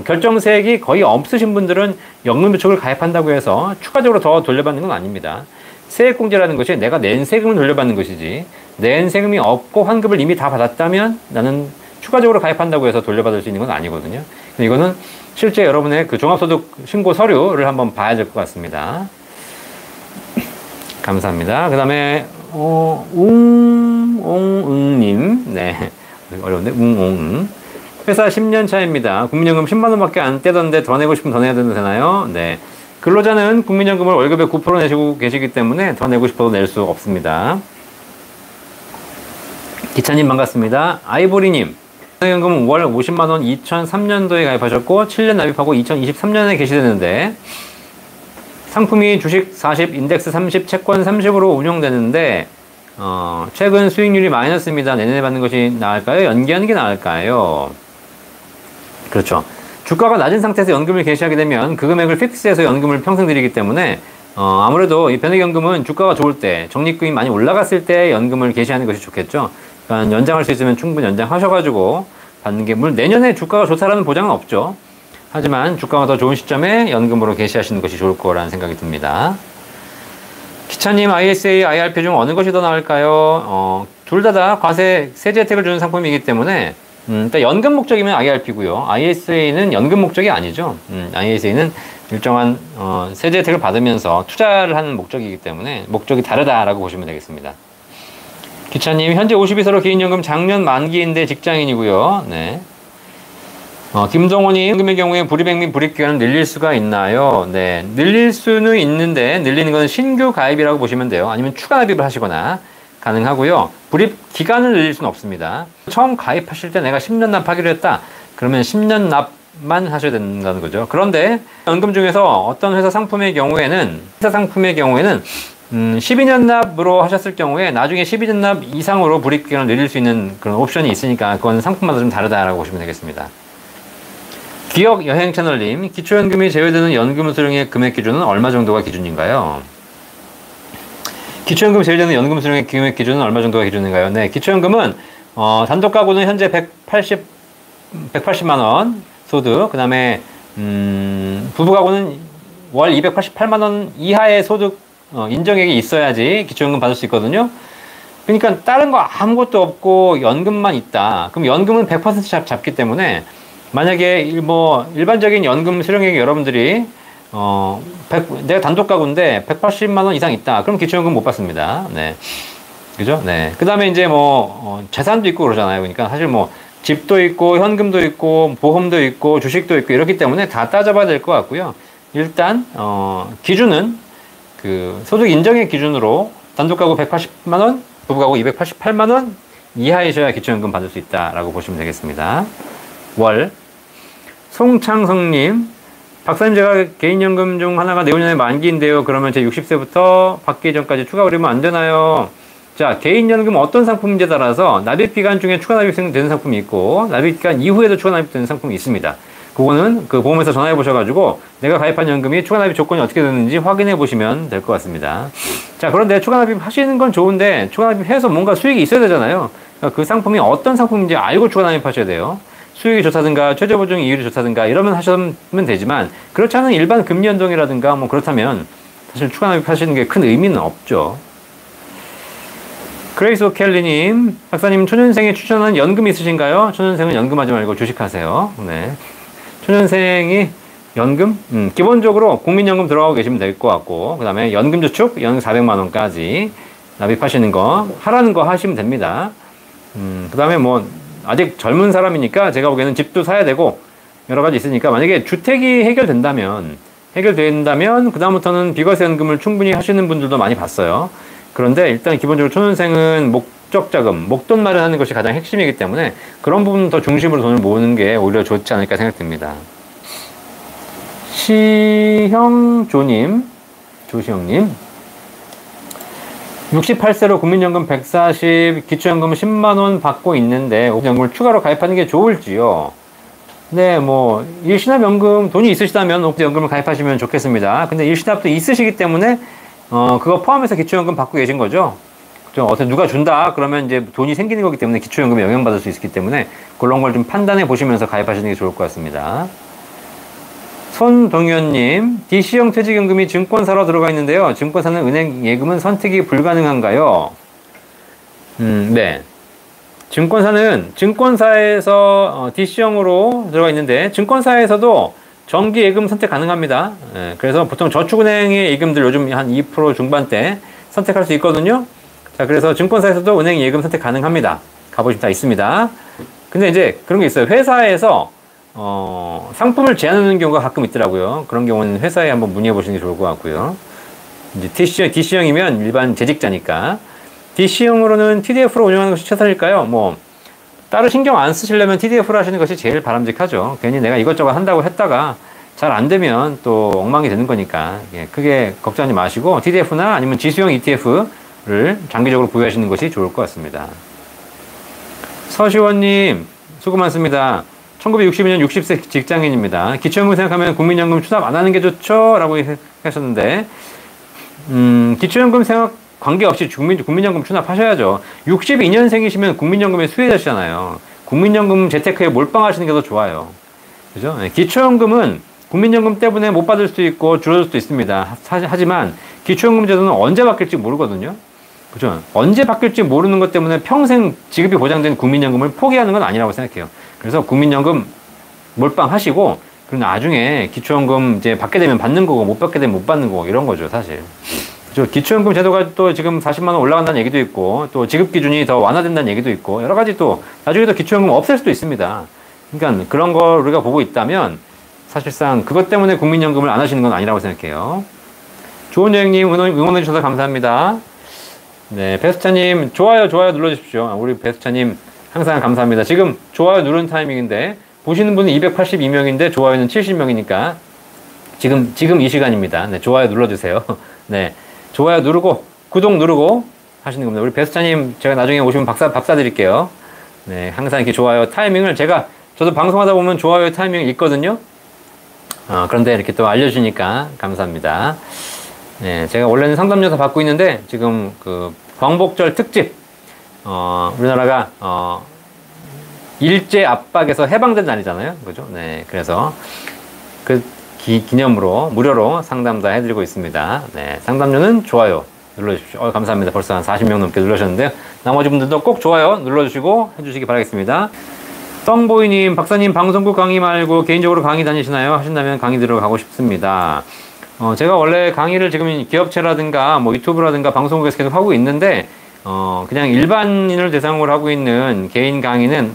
결정세액이 거의 없으신 분들은 연금저축을 가입한다고 해서 추가적으로 더 돌려받는 건 아닙니다. 세액공제라는 것이 내가 낸 세금을 돌려받는 것이지, 낸 세금이 없고 환급을 이미 다 받았다면 나는 추가적으로 가입한다고 해서 돌려받을 수 있는 건 아니거든요. 이거는 실제 여러분의 그 종합소득 신고 서류를 한번 봐야 될 것 같습니다. 감사합니다. 그 다음에 웅옹님, 네, 어려운데, 회사 10년 차입니다. 국민연금 10만원밖에 안 떼던데 더 내고 싶으면 더 내야 되나요? 네. 근로자는 국민연금을 월급의 9% 내시고 계시기 때문에 더 내고 싶어도 낼 수 없습니다. 기차님 반갑습니다. 아이보리님, 국민연금은 월 50만원 2003년도에 가입하셨고 7년 납입하고 2023년에 계시되는데 상품이 주식 40, 인덱스 30, 채권 30으로 운용되는데 최근 수익률이 마이너스입니다. 내년에 받는 것이 나을까요? 연기하는 게 나을까요? 그렇죠. 주가가 낮은 상태에서 연금을 개시하게 되면 그 금액을 픽스해서 연금을 평생 드리기 때문에 아무래도 이 변액연금은 주가가 좋을 때, 적립금이 많이 올라갔을 때 연금을 개시하는 것이 좋겠죠. 그러니까 연장할 수 있으면 충분히 연장하셔가지고 받는 게, 물론 내년에 주가가 좋다라는 보장은 없죠. 하지만 주가가 더 좋은 시점에 연금으로 개시하시는 것이 좋을 거라는 생각이 듭니다. 기차님, ISA, IRP 중 어느 것이 더 나을까요? 둘 다 과세, 세제 혜택을 주는 상품이기 때문에 일단 연금 목적이면 IRP고요. ISA는 연금 목적이 아니죠. ISA는 일정한 세제 혜택을 받으면서 투자를 하는 목적이기 때문에 목적이 다르다라고 보시면 되겠습니다. 기차님, 현재 52세로 개인연금 작년 만기인데 직장인이고요. 네. 김동호님, 연금의 경우에 불입액 및 불입기간을 늘릴 수가 있나요? 네. 늘릴 수는 있는데, 늘리는 것은 신규 가입이라고 보시면 돼요. 아니면 추가 납입을 하시거나 가능하고요. 불입 기간을 늘릴 수는 없습니다. 처음 가입하실 때 내가 10년 납하기로 했다. 그러면 10년 납만 하셔야 된다는 거죠. 그런데 연금 중에서 어떤 회사 상품의 경우에는 12년 납으로 하셨을 경우에 나중에 12년 납 이상으로 불입 기간을 늘릴 수 있는 그런 옵션이 있으니까 그건 상품마다 좀 다르다라고 보시면 되겠습니다. 기억 여행 채널님, 기초연금이 제외되는 연금 수령의 금액 기준은 얼마 정도가 기준인가요? 기초연금 제외되는 연금 수령의 금액 기준은 얼마 정도가 기준인가요? 네, 기초연금은 단독 가구는 현재 180만 원 소득, 그 다음에 부부 가구는 월 288만 원 이하의 소득 인정액이 있어야지 기초연금 받을 수 있거든요. 그러니까 다른 거 아무것도 없고 연금만 있다. 그럼 연금은 100% 잡기 때문에 만약에 일반적인 연금 수령액이 여러분들이 내가 단독 가구인데 180만 원 이상 있다. 그럼 기초연금 못 받습니다. 네. 그죠? 네. 그 다음에 이제 재산도 있고 그러잖아요. 그러니까 사실 집도 있고, 현금도 있고, 보험도 있고, 주식도 있고, 이렇기 때문에 다 따져봐야 될 것 같고요. 일단 기준은 그 소득 인정의 기준으로 단독가구 180만 원, 부부가구 288만 원 이하이셔야 기초연금 받을 수 있다라고 보시면 되겠습니다. 월. 송창성님, 박사님, 제가 개인연금 중 하나가 내후년에 만기인데요. 그러면 제 60세부터 받기 전까지 추가 올리면 안 되나요? 자, 개인연금 어떤 상품인지에 따라서 납입기간 중에 추가 납입되는 상품이 있고, 납입기간 이후에도 추가 납입되는 상품이 있습니다. 그거는 그 보험회사 전화해 보셔가지고 내가 가입한 연금이 추가 납입 조건이 어떻게 되는지 확인해 보시면 될 것 같습니다. 자, 그런데 추가 납입 하시는 건 좋은데 추가 납입해서 뭔가 수익이 있어야 되잖아요. 그러니까 그 상품이 어떤 상품인지 알고 추가 납입하셔야 돼요. 수익이 좋다든가 최저보증 이율이 좋다든가 이러면 하시면 되지만, 그렇지 않은 일반 금리연동이라든가 뭐 그렇다면 사실 추가 납입하시는 게 큰 의미는 없죠. 그레이스 오켈리님, 박사님, 초년생에 추천하는 연금 있으신가요? 초년생은 연금하지 말고 주식하세요. 네. 초년생이 연금? 기본적으로 국민연금 들어가고 계시면 될 것 같고, 그 다음에 연금저축, 연 400만원까지 납입하시는 거, 하라는 거 하시면 됩니다. 그 다음에 뭐, 아직 젊은 사람이니까 제가 보기에는 집도 사야 되고, 여러 가지 있으니까, 만약에 주택이 해결된다면, 그다음부터는 비과세연금을 충분히 하시는 분들도 많이 봤어요. 그런데 일단 기본적으로 초년생은 목적자금, 목돈 마련하는 것이 가장 핵심이기 때문에 그런 부분 더 중심으로 돈을 모으는 게 오히려 좋지 않을까 생각됩니다. 조시형님, 68세로 국민연금 140, 기초연금 10만원 받고 있는데 연금을 추가로 가입하는 게 좋을지요? 네, 뭐 일시납연금 돈이 있으시다면 옥대연금을 가입하시면 좋겠습니다. 근데 일시납도 있으시기 때문에 그거 포함해서 기초연금 받고 계신 거죠. 어떻게 누가 준다 그러면 이제 돈이 생기는 거기 때문에 기초연금에 영향받을 수 있기 때문에 그런 걸 좀 판단해 보시면서 가입하시는 게 좋을 것 같습니다. 손동현님, DC형 퇴직연금이 증권사로 들어가 있는데요. 증권사는 은행 예금은 선택이 불가능한가요? 네. 증권사는 증권사에서 DC형으로 들어가 있는데 증권사에서도 정기 예금 선택 가능합니다. 예, 그래서 보통 저축은행의 예금들 요즘 한 2% 중반대 선택할 수 있거든요. 자, 그래서 증권사에서도 은행 예금 선택 가능합니다. 가보시면 다 있습니다. 근데 이제 그런 게 있어요. 회사에서 상품을 제한하는 경우가 가끔 있더라고요. 그런 경우는 회사에 한번 문의해 보시는 게 좋을 것 같고요. 이제 DC형이면 일반 재직자니까. DC형으로는 TDF로 운영하는 것이 최선일까요? 뭐 따로 신경 안 쓰시려면 TDF로 하시는 것이 제일 바람직하죠. 괜히 내가 이것저것 한다고 했다가 잘 안 되면 또 엉망이 되는 거니까 크게 걱정하지 마시고 TDF나 아니면 지수형 ETF를 장기적으로 보유하시는 것이 좋을 것 같습니다. 서시원님, 수고 많습니다. 1962년 60세 직장인입니다. 기초연금 생각하면 국민연금 추납 안 하는 게 좋죠? 라고 하셨는데 기초연금 생각 관계없이 국민연금 추납하셔야죠. 62년생이시면 국민연금의 수혜자시잖아요. 국민연금 재테크에 몰빵하시는 게 더 좋아요. 그죠? 기초연금은 국민연금 때문에 못 받을 수도 있고 줄어들 수도 있습니다. 하지만 기초연금 제도는 언제 바뀔지 모르거든요. 그죠? 언제 바뀔지 모르는 것 때문에 평생 지급이 보장된 국민연금을 포기하는 건 아니라고 생각해요. 그래서 국민연금 몰빵하시고, 그리고 나중에 기초연금 이제 받게 되면 받는 거고, 못 받게 되면 못 받는 거고, 이런 거죠, 사실. 기초연금 제도가 또 지금 40만원 올라간다는 얘기도 있고, 또 지급 기준이 더 완화된다는 얘기도 있고, 여러 가지 또, 나중에 또 기초연금 없앨 수도 있습니다. 그러니까 그런 걸 우리가 보고 있다면, 사실상 그것 때문에 국민연금을 안 하시는 건 아니라고 생각해요. 좋은 여행님 응원해주셔서 감사합니다. 네, 베스차님, 좋아요 눌러주십시오. 우리 베스차님, 항상 감사합니다. 지금 좋아요 누른 타이밍인데, 보시는 분은 282명인데, 좋아요는 70명이니까, 지금 이 시간입니다. 네, 좋아요 눌러주세요. 네. 좋아요 누르고 구독 누르고 하시는 겁니다. 우리 베스차님, 제가 나중에 오시면 박사 드릴게요. 네, 항상 이렇게 좋아요 타이밍을 저도 방송하다 보면 좋아요 타이밍이 있거든요. 그런데 이렇게 또 알려주니까 감사합니다. 네, 제가 원래는 상담료사 받고 있는데 지금 그 광복절 특집 우리나라가 일제 압박에서 해방된 날이잖아요. 그죠? 네, 그래서 그 기념으로 무료로 상담 다 해드리고 있습니다. 네, 상담료는 좋아요 눌러주십시오. 감사합니다. 벌써 한 40명 넘게 눌러주셨는데요. 나머지 분들도 꼭 좋아요 눌러주시고 해주시기 바라겠습니다. 떵보이님, 박사님 방송국 강의 말고 개인적으로 강의 다니시나요? 하신다면 강의 들어가고 싶습니다. 제가 원래 강의를 지금 기업체라든가 뭐 유튜브라든가 방송국에서 계속 하고 있는데 그냥 일반인을 대상으로 하고 있는 개인 강의는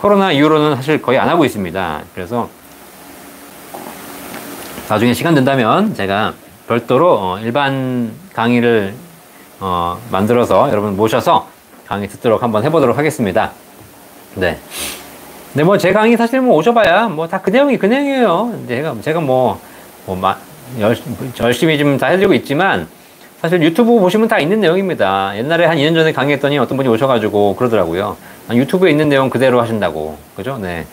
코로나 이후로는 사실 거의 안 하고 있습니다. 그래서 나중에 시간 된다면 제가 별도로 일반 강의를 만들어서 여러분 모셔서 강의 듣도록 한번 해보도록 하겠습니다. 네. 근데 뭐 제 강의 사실 뭐 오셔봐야 뭐 다 그 내용이에요. 제가 열심히 좀 다 해드리고 있지만 사실 유튜브 보시면 다 있는 내용입니다. 옛날에 한 2년 전에 강의했더니 어떤 분이 오셔가지고 그러더라고요. 유튜브에 있는 내용 그대로 하신다고. 그죠? 네.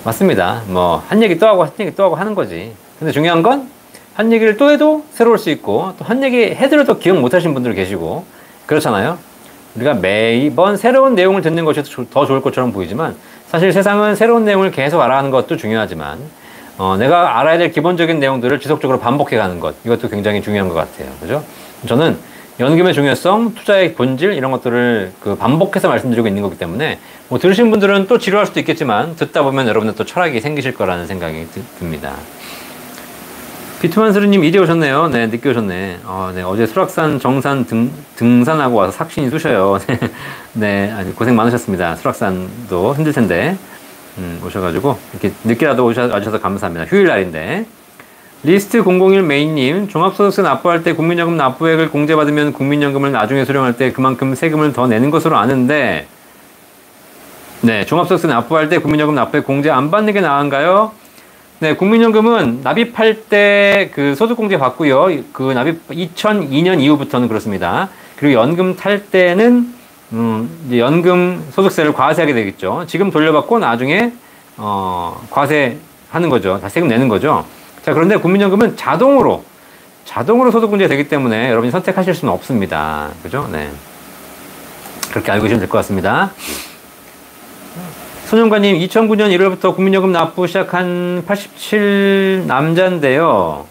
맞습니다. 뭐 한 얘기 또 하고 한 얘기 또 하고 하는 거지. 근데 중요한 건 한 얘기를 또 해도 새로울 수 있고 또 한 얘기 해드려도 기억 못 하신 분들 계시고 그렇잖아요. 우리가 매번 새로운 내용을 듣는 것이 더 좋을 것처럼 보이지만 사실 세상은 새로운 내용을 계속 알아가는 것도 중요하지만 내가 알아야 될 기본적인 내용들을 지속적으로 반복해 가는 것 이것도 굉장히 중요한 것 같아요. 그죠? 저는 연금의 중요성, 투자의 본질 이런 것들을 반복해서 말씀드리고 있는 거기 때문에 뭐 들으신 분들은 또 지루할 수도 있겠지만 듣다 보면 여러분들 또 철학이 생기실 거라는 생각이 듭니다. 비트만스르님 이제 오셨네요. 네, 늦게 오셨네. 네, 어제 수락산 정산 등산하고 와서 삭신이 쑤셔요. 네, 아주 고생 많으셨습니다. 수락산도 힘들 텐데 오셔가지고 이렇게 늦게라도 와주셔서 감사합니다. 휴일 날인데. 리스트 001 메인님, 종합소득세 납부할 때 국민연금 납부액을 공제받으면 국민연금을 나중에 수령할 때 그만큼 세금을 더 내는 것으로 아는데, 네, 종합소득세 납부할 때 국민연금 납부액 공제 안 받는 게 나은가요? 네, 국민연금은 납입할 때 소득공제 받고요. 납입 2002년 이후부터는 그렇습니다. 그리고 연금 탈 때는 이제 연금 소득세를 과세하게 되겠죠. 지금 돌려받고 나중에 과세하는 거죠. 다 세금 내는 거죠. 자, 그런데 국민연금은 자동으로 소득공제가 되기 때문에 여러분이 선택하실 수는 없습니다. 그죠? 네. 그렇게 알고 계시면 될 것 같습니다. 손영관님, 2009년 1월부터 국민연금 납부 시작한 87 남자인데요.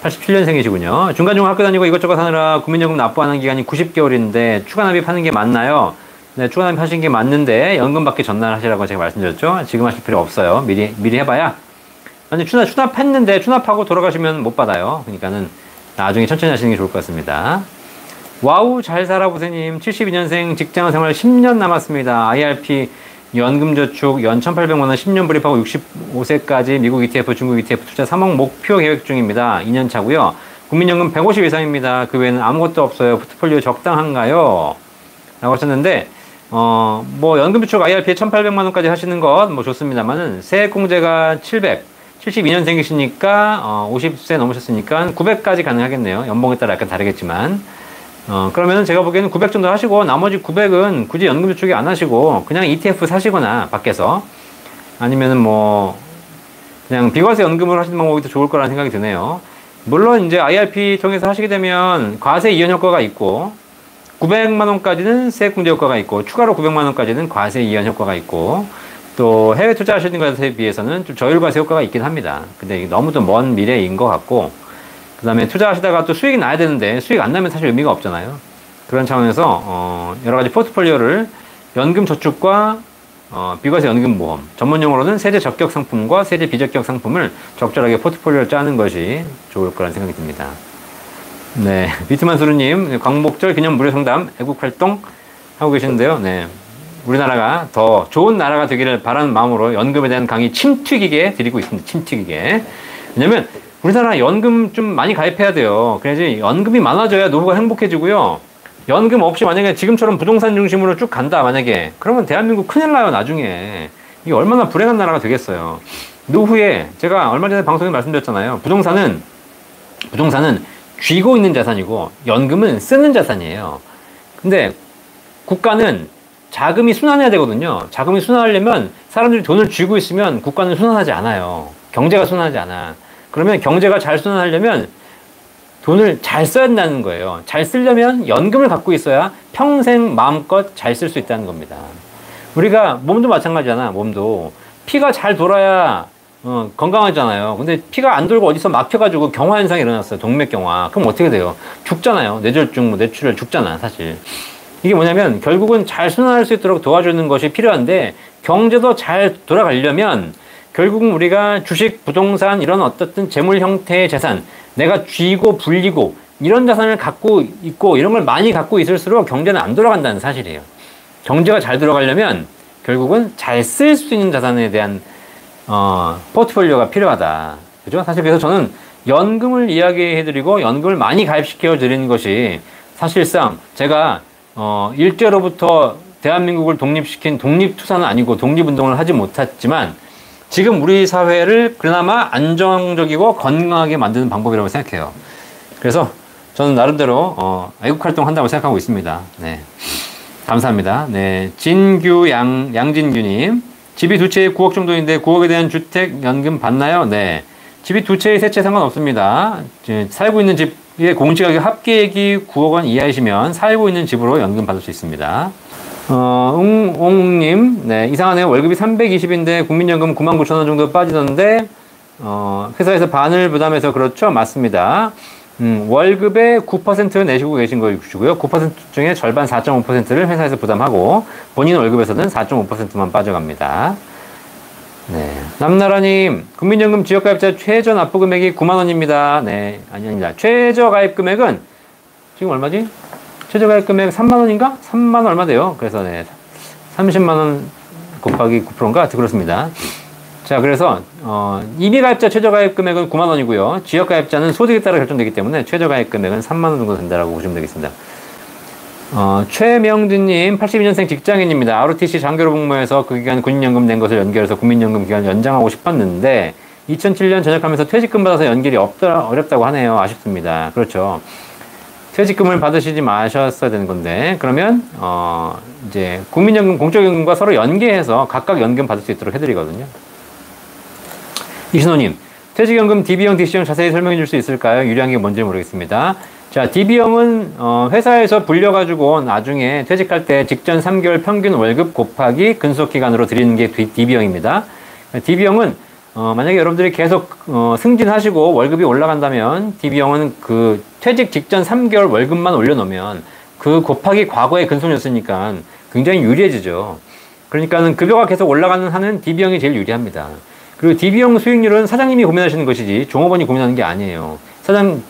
87년생이시군요. 중간중간 학교 다니고 이것저것 하느라 국민연금 납부하는 기간이 90개월인데 추가 납입하는 게 맞나요? 네, 추가 납입하시는 게 맞는데 연금 받기 전날 하시라고 제가 말씀드렸죠. 지금 하실 필요 없어요. 미리 해봐야. 아니, 추납했는데 추납하고 돌아가시면 못 받아요. 그러니까는 나중에 천천히 하시는 게 좋을 것 같습니다. 와우 잘 살아보세님, 72년생 직장생활 10년 남았습니다. IRP 연금저축 연 1,800만원 10년 불입하고 65세까지 미국 ETF, 중국 ETF 투자 3억 목표 계획 중입니다. 2년 차고요. 국민연금 150 이상입니다. 그 외에는 아무것도 없어요. 포트폴리오 적당한가요? 라고 하셨는데 뭐 연금저축 IRP에 1,800만원까지 하시는 것 뭐 좋습니다만은 세액공제가 72년생이시니까 50세 넘으셨으니까 900까지 가능하겠네요. 연봉에 따라 약간 다르겠지만 그러면은 제가 보기에는 900 정도 하시고 나머지 900은 굳이 연금저축이 안 하시고 그냥 ETF 사시거나 밖에서 아니면은 뭐 그냥 비과세 연금을 하시는 방법이 더 좋을 거라는 생각이 드네요. 물론 이제 IRP 통해서 하시게 되면 과세 이연 효과가 있고 900만원까지는 세액공제 효과가 있고 추가로 900만원까지는 과세 이연 효과가 있고 또 해외 투자하시는 것에 비해서는 좀 저율과세 효과가 있긴 합니다. 근데 너무 좀 먼 미래인 것 같고 그 다음에 투자하시다가 또 수익이 나야 되는데 수익 안 나면 사실 의미가 없잖아요. 그런 차원에서 여러 가지 포트폴리오를 연금 저축과 비과세 연금 보험, 전문용어로는 세제 적격 상품과 세제 비적격 상품을 적절하게 포트폴리오를 짜는 것이 좋을 거라는 생각이 듭니다. 네, 비트만수르님, 광복절 기념 무료 상담 애국활동 하고 계시는데요. 네, 우리나라가 더 좋은 나라가 되기를 바라는 마음으로 연금에 대한 강의 침 튀기게 드리고 있습니다. 침 튀기게. 왜냐면 우리나라 연금 좀 많이 가입해야 돼요. 그래야지 연금이 많아져야 노후가 행복해지고요. 연금 없이 만약에 지금처럼 부동산 중심으로 쭉 간다 만약에 그러면 대한민국 큰일 나요. 나중에 이게 얼마나 불행한 나라가 되겠어요. 노후에 제가 얼마 전에 방송에 말씀드렸잖아요. 부동산은 쥐고 있는 자산이고 연금은 쓰는 자산이에요. 근데 국가는 자금이 순환해야 되거든요. 자금이 순환하려면 사람들이 돈을 쥐고 있으면 국가는 순환하지 않아요. 경제가 순환하지 않아. 그러면 경제가 잘 순환하려면 돈을 잘 써야 된다는 거예요. 잘 쓰려면 연금을 갖고 있어야 평생 마음껏 잘 쓸 수 있다는 겁니다. 우리가 몸도 마찬가지잖아. 몸도 피가 잘 돌아야 건강하잖아요. 근데 피가 안 돌고 어디서 막혀가지고 경화 현상이 일어났어요. 동맥경화. 그럼 어떻게 돼요? 죽잖아요. 뇌졸중, 뇌출혈 죽잖아, 사실. 이게 뭐냐면 결국은 잘 순환할 수 있도록 도와주는 것이 필요한데 경제도 잘 돌아가려면 결국은 우리가 주식, 부동산 이런 어떻든 재물 형태의 자산, 내가 쥐고 불리고 이런 자산을 갖고 있고 이런 걸 많이 갖고 있을수록 경제는 안 돌아간다는 사실이에요. 경제가 잘 돌아가려면 결국은 잘 쓸 수 있는 자산에 대한 포트폴리오가 필요하다. 그죠? 사실 그래서 저는 연금을 이야기해드리고 연금을 많이 가입시켜 드리는 것이 사실상 제가 일제로부터 대한민국을 독립시킨 독립투사는 아니고 독립운동을 하지 못했지만 지금 우리 사회를 그나마 안정적이고 건강하게 만드는 방법이라고 생각해요. 그래서 저는 나름대로 애국활동 한다고 생각하고 있습니다. 네, 감사합니다. 네, 양진규님, 집이 두 채에 9억 정도인데 9억에 대한 주택연금 받나요? 네, 집이 두 채에 세 채 상관없습니다. 살고 있는 집의 공시가격 합계액이 9억 원 이하이시면 살고 있는 집으로 연금 받을 수 있습니다. 옹님, 네, 이상하네요. 월급이 320인데 국민연금 99,000원 정도 빠지던데, 회사에서 반을 부담해서 그렇죠? 맞습니다. 월급의 9% 내시고 계신 것이고요. 9% 중에 절반 4.5%를 회사에서 부담하고, 본인 월급에서는 4.5%만 빠져갑니다. 네. 남나라님, 국민연금 지역가입자 최저 납부 금액이 9만원입니다. 네, 아닙니다. 최저 가입 금액은, 지금 얼마지? 최저 가입 금액 3만원인가? 3만원 얼마 돼요? 그래서 네, 30만원 곱하기 9%인가? 그렇습니다. 자, 그래서 임의 가입자 최저 가입 금액은 9만원이고요. 지역 가입자는 소득에 따라 결정되기 때문에 최저 가입 금액은 3만원 정도 된다라고 보시면 되겠습니다. 최명진님, 82년생 직장인입니다. ROTC 장교로 복무해서 그 기간 군인연금 낸 것을 연결해서 국민연금 기간을 연장하고 싶었는데 2007년 전역하면서 퇴직금 받아서 연결이 어렵다고 하네요. 아쉽습니다. 그렇죠. 퇴직금을 받으시지 마셨어야 되는 건데, 그러면, 이제, 국민연금, 공적연금과 서로 연계해서 각각 연금 받을 수 있도록 해드리거든요. 이신호님, 퇴직연금 DB형, DC형 자세히 설명해 줄 수 있을까요? 유리한 게 뭔지 모르겠습니다. 자, DB형은, 회사에서 불려가지고 나중에 퇴직할 때 직전 3개월 평균 월급 곱하기 근속기간으로 드리는 게 DB형입니다. DB형은 만약에 여러분들이 계속 승진하시고 월급이 올라간다면 DB형은 그 퇴직 직전 3개월 월급만 올려놓으면 그 곱하기 과거의 근속이었으니까 굉장히 유리해지죠. 그러니까는 급여가 계속 올라가는 한은 DB형이 제일 유리합니다. 그리고 DB형 수익률은 사장님이 고민하시는 것이지 종업원이 고민하는 게 아니에요.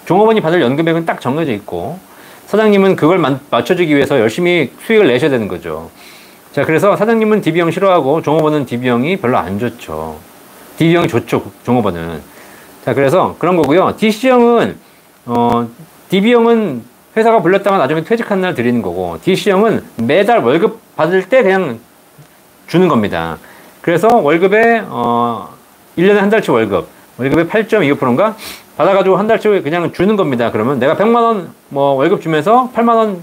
종업원이 받을 연금액은 딱 정해져 있고 사장님은 그걸 맞춰주기 위해서 열심히 수익을 내셔야 되는 거죠. 자, 그래서 사장님은 DB형 싫어하고 종업원은 DB형이 별로 안 좋죠. DB형이 좋죠, 종업원은. 자, 그래서 그런 거고요. DB형은 회사가 불렸다가 나중에 퇴직한 날 드리는 거고, DC형은 매달 월급 받을 때 그냥 주는 겁니다. 그래서 월급에, 1년에 한 달치 월급의 8.25%인가? 받아가지고 한 달치 그냥 주는 겁니다. 그러면 내가 100만원 월급 주면서 8만원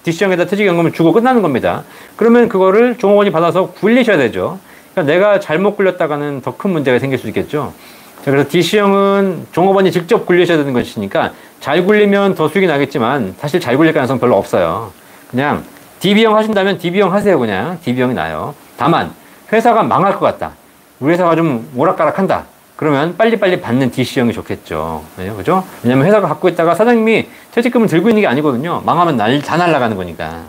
DC형에다 퇴직연금을 주고 끝나는 겁니다. 그러면 그거를 종업원이 받아서 굴리셔야 되죠. 그러니까 내가 잘못 굴렸다가는 더 큰 문제가 생길 수 있겠죠. 자, 그래서 DC형은 종업원이 직접 굴리셔야 되는 것이니까 잘 굴리면 더 수익이 나겠지만 사실 잘 굴릴 가능성 별로 없어요. 그냥 DB형 하신다면 DB형 하세요. 그냥 DB형이 나요. 다만 회사가 망할 것 같다. 우리 회사가 좀 오락가락한다. 그러면 빨리빨리 받는 DC형이 좋겠죠. 네, 그죠? 왜냐면 회사가 갖고 있다가 사장님이 퇴직금을 들고 있는 게 아니거든요. 망하면 다 날아가는 거니까.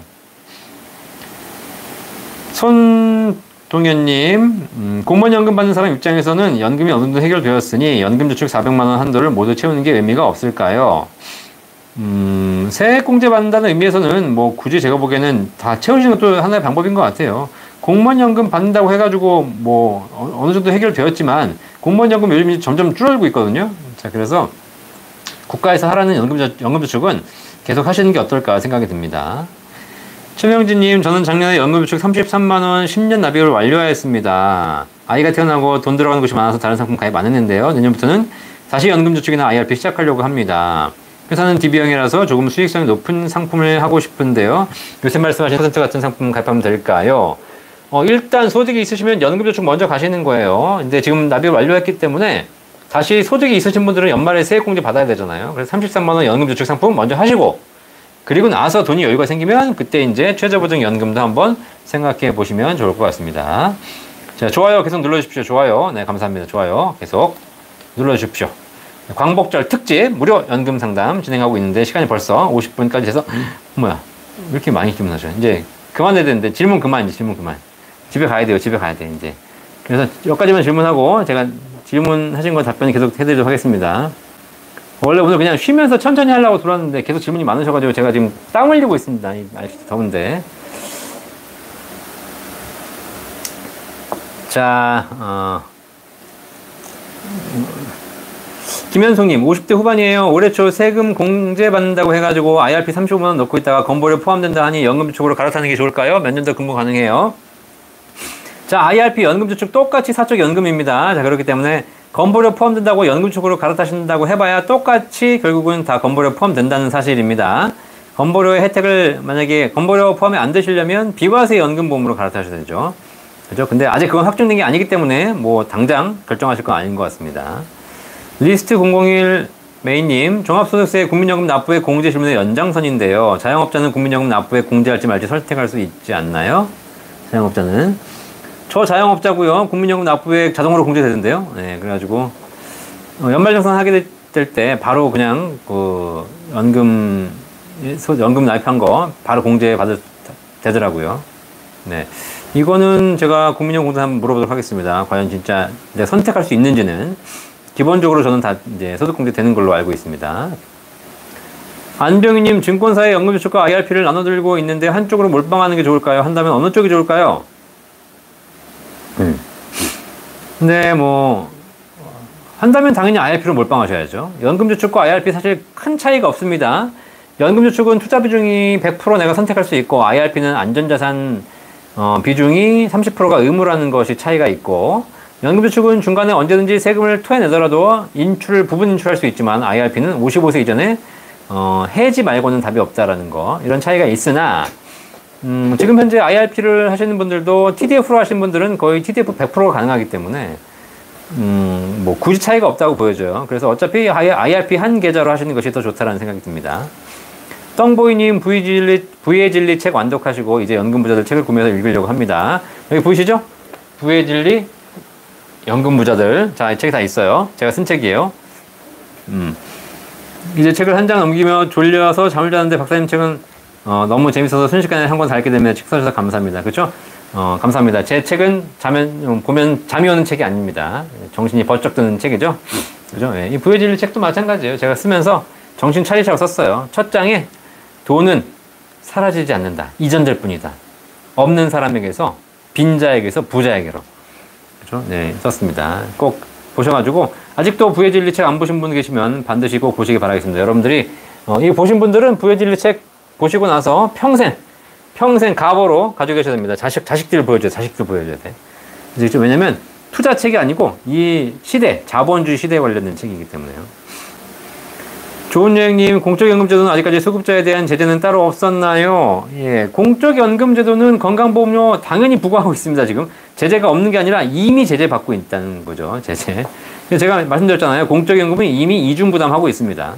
동현님, 공무원연금 받는 사람 입장에서는 연금이 어느 정도 해결되었으니 연금저축 400만원 한도를 모두 채우는 게 의미가 없을까요? 세액공제 받는다는 의미에서는 굳이 제가 보기에는 다 채우시는 것도 하나의 방법인 것 같아요. 공무원연금 받는다고 해가지고 어느 정도 해결되었지만 공무원연금 요즘 점점 줄어들고 있거든요. 자, 그래서 국가에서 하라는 연금저축은 계속 하시는 게 어떨까 생각이 듭니다. 최명진님, 저는 작년에 연금저축 33만원 10년 납입을 완료하였습니다. 아이가 태어나고 돈 들어가는 곳이 많아서 다른 상품 가입 안 했는데요. 내년부터는 다시 연금저축이나 IRP 시작하려고 합니다. 회사는 DB형이라서 조금 수익성이 높은 상품을 하고 싶은데요. 요새 말씀하신 퍼센트 같은 상품 가입하면 될까요? 일단 소득이 있으시면 연금저축 먼저 가시는 거예요. 근데 지금 납입을 완료했기 때문에 다시 소득이 있으신 분들은 연말에 세액공제 받아야 되잖아요. 그래서 33만원 연금저축 상품 먼저 하시고 그리고 나서 돈이 여유가 생기면 그때 이제 최저보증연금도 한번 생각해 보시면 좋을 것 같습니다. 자, 좋아요 계속 눌러주십시오. 좋아요. 네, 감사합니다. 좋아요 계속 눌러주십시오. 광복절 특집 무료 연금 상담 진행하고 있는데 시간이 벌써 50분까지 해서 뭐야 왜 이렇게 많이 질문하셔. 이제 그만해야 되는데 질문 그만. 집에 가야 돼요. 집에 가야 돼 이제. 그래서 여기까지만 질문하고 제가 질문하신 거 답변 계속 해드리도록 하겠습니다. 원래 오늘 그냥 쉬면서 천천히 하려고 들어왔는데 계속 질문이 많으셔가지고 제가 지금 땀 흘리고 있습니다. 이 날씨 더운데. 자, 김현숙님, 50대 후반이에요. 올해 초 세금 공제받는다고 해가지고 IRP 35만원 넣고 있다가 건보료 포함된다 하니 연금저축으로 갈아타는 게 좋을까요? 몇 년 더 근무 가능해요? 자, IRP 연금저축 똑같이 사적연금입니다. 자, 그렇기 때문에 건보료 포함된다고 연금저축으로 갈아타신다고 해봐야 똑같이 결국은 다 건보료 포함된다는 사실입니다. 건보료의 혜택을 만약에 건보료 포함이 안 되시려면 비과세 연금보험으로 갈아타셔야 되죠. 그죠? 근데 아직 그건 확정된 게 아니기 때문에 뭐 당장 결정하실 건 아닌 것 같습니다. 리스트 001 메인님, 종합소득세 국민연금 납부액 공제 질문의 연장선인데요. 자영업자는 국민연금 선납부액 공제할지 말지 선택할 수 있지 않나요? 자영업자는. 저 자영업자고요. 국민연금 납부액 자동으로 공제되던데요. 네, 그래가지고 연말정산 하게 될 때 바로 그냥 그 연금 납입한 거 바로 공제 되더라고요. 네, 이거는 제가 국민연금 공단 한번 물어보도록 하겠습니다. 과연 진짜 내가 선택할 수 있는지는. 기본적으로 저는 다 이제 소득공제 되는 걸로 알고 있습니다. 안병희님, 증권사의 연금저축과 IRP를 나눠들고 있는데 한쪽으로 몰빵하는 게 좋을까요? 한다면 어느 쪽이 좋을까요? 근데 뭐 한다면 당연히 IRP로 몰빵하셔야죠. 연금저축과 IRP 사실 큰 차이가 없습니다. 연금저축은 투자 비중이 100% 내가 선택할 수 있고 IRP는 안전자산 비중이 30%가 의무라는 것이 차이가 있고, 연금저축은 중간에 언제든지 세금을 토해내더라도 부분 인출할 수 있지만 IRP는 55세 이전에 해지 말고는 답이 없다라는 거, 이런 차이가 있으나 지금 현재 IRP를 하시는 분들도 TDF로 하시는 분들은 거의 TDF 100%가 가능하기 때문에 뭐 굳이 차이가 없다고 보여져요. 그래서 어차피 IRP 한 계좌로 하시는 것이 더 좋다라는 생각이 듭니다. 떵보이님, 부의 진리 책 완독하시고 이제 연금부자들 책을 구매해서 읽으려고 합니다. 여기 보이시죠? 부의 진리 연금부자들. 자, 이 책이 다 있어요. 제가 쓴 책이에요. 이제 책을 한 장 넘기며 졸려서 잠을 자는데 박사님 책은 너무 재밌어서 순식간에 한 권 다 읽게 되면 책 써주셔서 감사합니다. 그렇죠? 감사합니다. 제 책은 보면 잠이 오는 책이 아닙니다. 정신이 번쩍 드는 책이죠. 그죠? 예, 이 부의 진리 책도 마찬가지예요. 제가 쓰면서 정신 차리시라고 썼어요. 첫 장에 돈은 사라지지 않는다. 이전될 뿐이다. 없는 사람에게서, 빈자에게서 부자에게로. 그렇죠? 네, 썼습니다. 꼭 보셔가지고, 아직도 부의 진리 책 안 보신 분 계시면 반드시 꼭 보시기 바라겠습니다. 여러분들이 이 보신 분들은 부의 진리 책 보시고 나서 평생 가보로 가지고 계셔야 됩니다. 자식들 보여줘야 돼. 그렇죠? 왜냐면 투자 책이 아니고 이 시대, 자본주의 시대에 관련된 책이기 때문에요. 좋은여행님, 공적연금제도는 아직까지 수급자에 대한 제재는 따로 없었나요? 예, 공적연금제도는 건강보험료 당연히 부과하고 있습니다. 지금 제재가 없는 게 아니라 이미 제재받고 있다는 거죠. 제재. 제가 말씀드렸잖아요. 공적연금은 이미 이중부담하고 있습니다.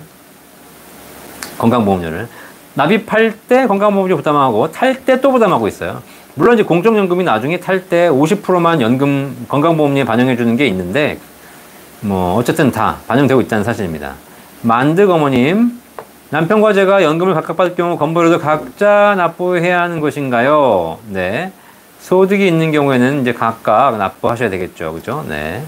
건강보험료를 납입할 때 건강보험료 부담하고 탈 때 또 부담하고 있어요. 물론 이제 공적연금이 나중에 탈 때 50%만 연금 건강보험료에 반영해 주는 게 있는데 뭐 어쨌든 다 반영되고 있다는 사실입니다. 만득어머님, 남편과 제가 연금을 각각 받을 경우 건보료도 각자 납부해야 하는 것인가요? 네. 소득이 있는 경우에는 이제 각각 납부하셔야 되겠죠. 그죠? 네.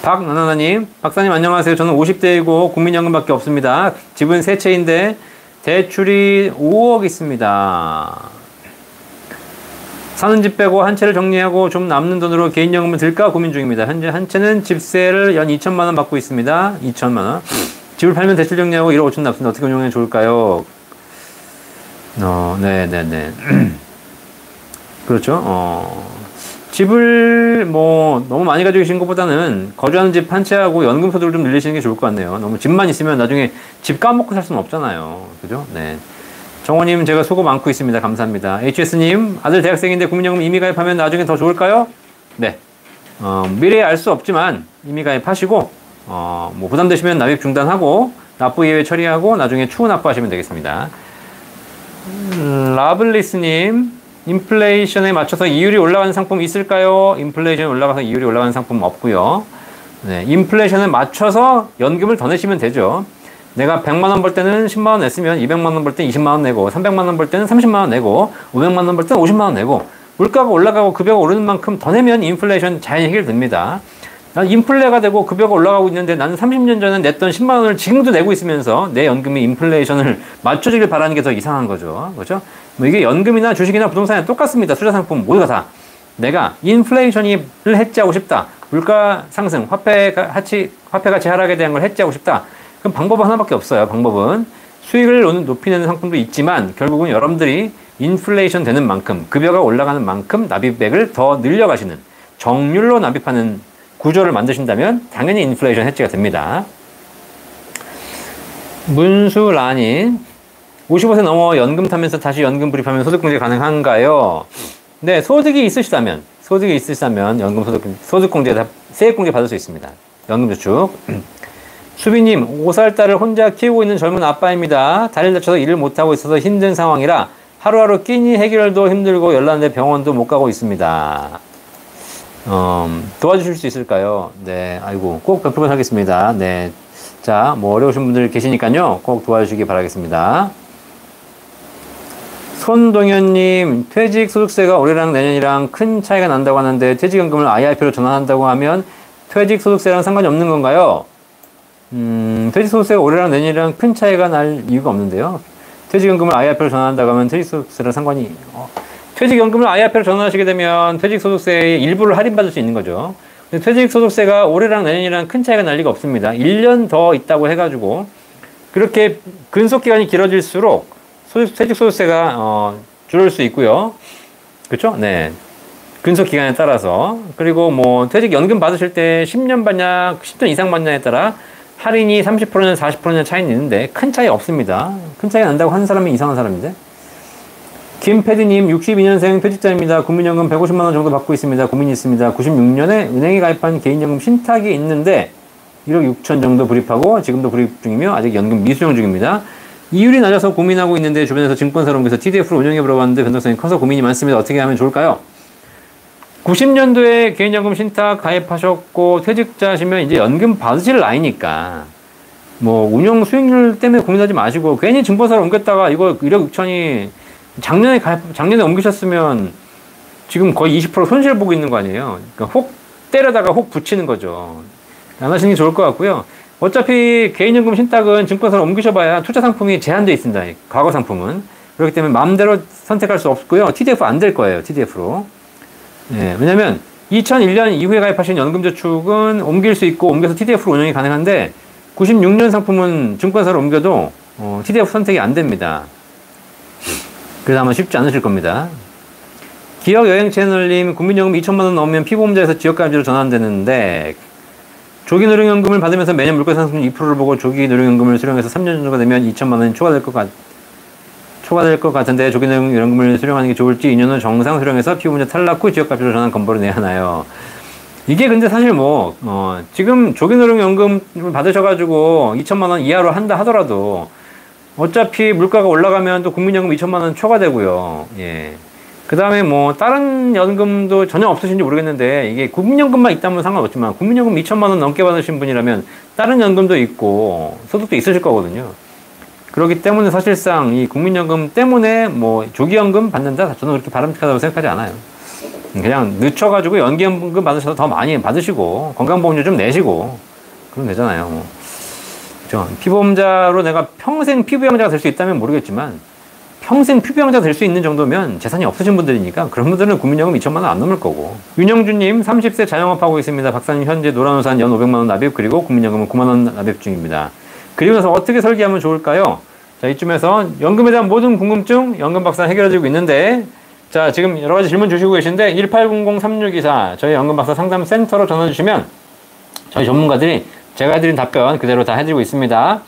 박나나님, 박사님 안녕하세요. 저는 50대이고 국민연금밖에 없습니다. 집은 세 채인데 대출이 5억 있습니다. 사는 집 빼고 한 채를 정리하고 좀 남는 돈으로 개인연금을 들까 고민 중입니다. 현재 한 채는 집세를 연 2천만 원 받고 있습니다. 2천만 원. 집을 팔면 대출 정리하고 1억 5천 납습니다. 어떻게 운영하면 좋을까요? 네네네. 그렇죠. 집을 뭐 너무 많이 가지고 계신 것보다는 거주하는 집 한 채하고 연금 소득을 좀 늘리시는 게 좋을 것 같네요. 너무 집만 있으면 나중에 집 까먹고 살 수는 없잖아요. 그죠? 네. 정호님, 제가 수고 많고 있습니다. 감사합니다. HS님, 아들 대학생인데 국민연금 이미 가입하면 나중에 더 좋을까요? 네. 미래에 알 수 없지만 이미 가입하시고, 뭐 부담되시면 납입 중단하고, 납부 예외 처리하고, 나중에 추후 납부하시면 되겠습니다. 라블리스님, 인플레이션에 맞춰서 이율이 올라가는 상품 있을까요? 인플레이션이 올라가서 이율이 올라가는 상품 없고요. 네, 인플레이션에 맞춰서 연금을 더 내시면 되죠. 내가 100만원 벌 때는 10만원 냈으면 200만원 벌 때는 20만원 내고 300만원 벌 때는 30만원 내고 500만원 벌 때는 50만원 내고 물가가 올라가고 급여가 오르는 만큼 더 내면 인플레이션 잘 해결됩니다. 난 인플레가 되고 급여가 올라가고 있는데 나는 30년 전에 냈던 10만원을 지금도 내고 있으면서 내 연금이 인플레이션을 맞춰주길 바라는 게 더 이상한 거죠. 그렇죠? 뭐 이게 연금이나 주식이나 부동산이나 똑같습니다. 투자상품 모두가 다. 내가 인플레이션을 해지하고 싶다. 물가 상승, 화폐 가치 하락에 대한 걸 해지하고 싶다. 그럼 방법은 하나밖에 없어요. 방법은 수익을 높이는 상품도 있지만 결국은 여러분들이 인플레이션 되는 만큼, 급여가 올라가는 만큼 납입액을 더 늘려가시는 정률로 납입하는 구조를 만드신다면 당연히 인플레이션 해지가 됩니다. 문수라님, 55세 넘어 연금 타면서 다시 연금 불입하면 소득공제 가능한가요? 네, 소득이 있으시다면 연금 소득공제, 세액공제 받을 수 있습니다. 연금저축. 수비님, 5살 딸을 혼자 키우고 있는 젊은 아빠입니다. 다리를 다쳐서 일을 못하고 있어서 힘든 상황이라 하루하루 끼니 해결도 힘들고 열났는데 병원도 못 가고 있습니다. 도와주실 수 있을까요? 네, 아이고, 꼭 100% 하겠습니다. 네. 자, 뭐 어려우신 분들 계시니까요. 꼭 도와주시기 바라겠습니다. 손동현님, 퇴직소득세가 올해랑 내년이랑 큰 차이가 난다고 하는데 퇴직연금을 IRP로 전환한다고 하면 퇴직소득세랑 상관이 없는 건가요? 퇴직소득세가 올해랑 내년이랑 큰 차이가 날 이유가 없는데요. 퇴직연금을 IRP로 전환한다고 하면 퇴직소득세랑 상관이, 퇴직연금을 IRP로 전환하시게 되면 퇴직소득세의 일부를 할인받을 수 있는 거죠. 근데 퇴직소득세가 올해랑 내년이랑 큰 차이가 날 리가 없습니다. 1년 더 있다고 해가지고 그렇게 근속기간이 길어질수록 퇴직소득세가 줄을 수 있고요. 그렇죠? 네. 근속기간에 따라서. 그리고 뭐 퇴직연금 받으실 때 10년 받냐 10년 이상 받냐에 따라 할인이 30%는 40%는 차이는 있는데 큰 차이 없습니다. 큰 차이 난다고 하는 사람이 이상한 사람인데. 김패디님, 62년생 퇴직자입니다. 국민연금 150만원 정도 받고 있습니다. 고민이 있습니다. 96년에 은행에 가입한 개인연금 신탁이 있는데 1억 6천 정도 불입하고 지금도 불입 중이며 아직 연금 미수령 중입니다. 이율이 낮아서 고민하고 있는데 주변에서 증권사로 옮겨서 TDF로 운영해보려고 하는데 변동성이 커서 고민이 많습니다. 어떻게 하면 좋을까요? 90년도에 개인연금 신탁 가입하셨고 퇴직자시면 이제 연금 받으실 나이니까 뭐 운영 수익률 때문에 고민하지 마시고 괜히 증권사로 옮겼다가 이거 1억 6천이 작년에 옮기셨으면 지금 거의 20% 손실 보고 있는 거 아니에요. 그러니까 혹 때려다가 혹 붙이는 거죠. 안 하시는 게 좋을 것 같고요. 어차피 개인연금 신탁은 증권사로 옮기셔봐야 투자 상품이 제한되어 있습니다. 과거 상품은. 그렇기 때문에 마음대로 선택할 수 없고요. TDF 안 될 거예요. TDF로. 네, 왜냐면 2001년 이후에 가입하신 연금저축은 옮길 수 있고 옮겨서 TDF로 운영이 가능한데 96년 상품은 증권사로 옮겨도 TDF 선택이 안 됩니다. 그래서 아마 쉽지 않으실 겁니다. 기억여행채널님, 국민연금 2천만원 넘으면 피보험자에서 지역가입제로 전환되는데 조기노령연금을 받으면서 매년 물가 상승 2%를 보고 조기노령연금을 수령해서 3년 정도가 되면 2천만원이 초과될 것 같은데 조기노령연금을 수령하는 게 좋을지 2년 후 정상 수령해서 피보험자 탈락 후 지역가입제로 전환 건보를 내야 하나요? 이게 근데 사실 지금 조기노령연금을 받으셔가지고 2천만원 이하로 한다 하더라도 어차피 물가가 올라가면 또 국민연금 2천만원 초과되고요. 예. 그 다음에 다른 연금도 전혀 없으신지 모르겠는데, 이게 국민연금만 있다면 상관없지만, 국민연금 2천만원 넘게 받으신 분이라면, 다른 연금도 있고, 소득도 있으실 거거든요. 그렇기 때문에 사실상 이 국민연금 때문에 조기연금 받는다? 저는 그렇게 바람직하다고 생각하지 않아요. 그냥 늦춰가지고 연기연금 받으셔서 더 많이 받으시고, 건강보험료 좀 내시고, 그러면 되잖아요. 그렇죠? 피보험자로 내가 평생 피부양자가 될 수 있다면 모르겠지만, 평생 피부양자 될 수 있는 정도면 재산이 없으신 분들이니까 그런 분들은 국민연금 2천만원 안 넘을 거고. 윤영주님, 30세 자영업하고 있습니다. 박사님 현재 노란우산 연 500만원 납입, 그리고 국민연금은 9만원 납입 중입니다. 그리고 나서 어떻게 설계하면 좋을까요? 자, 이쯤에서 연금에 대한 모든 궁금증 연금 박사 해결해주고 있는데, 자, 지금 여러 가지 질문 주시고 계신데 1800-3624 저희 연금 박사 상담센터로 전화 주시면 저희 전문가들이 제가 해드린 답변 그대로 다 해드리고 있습니다.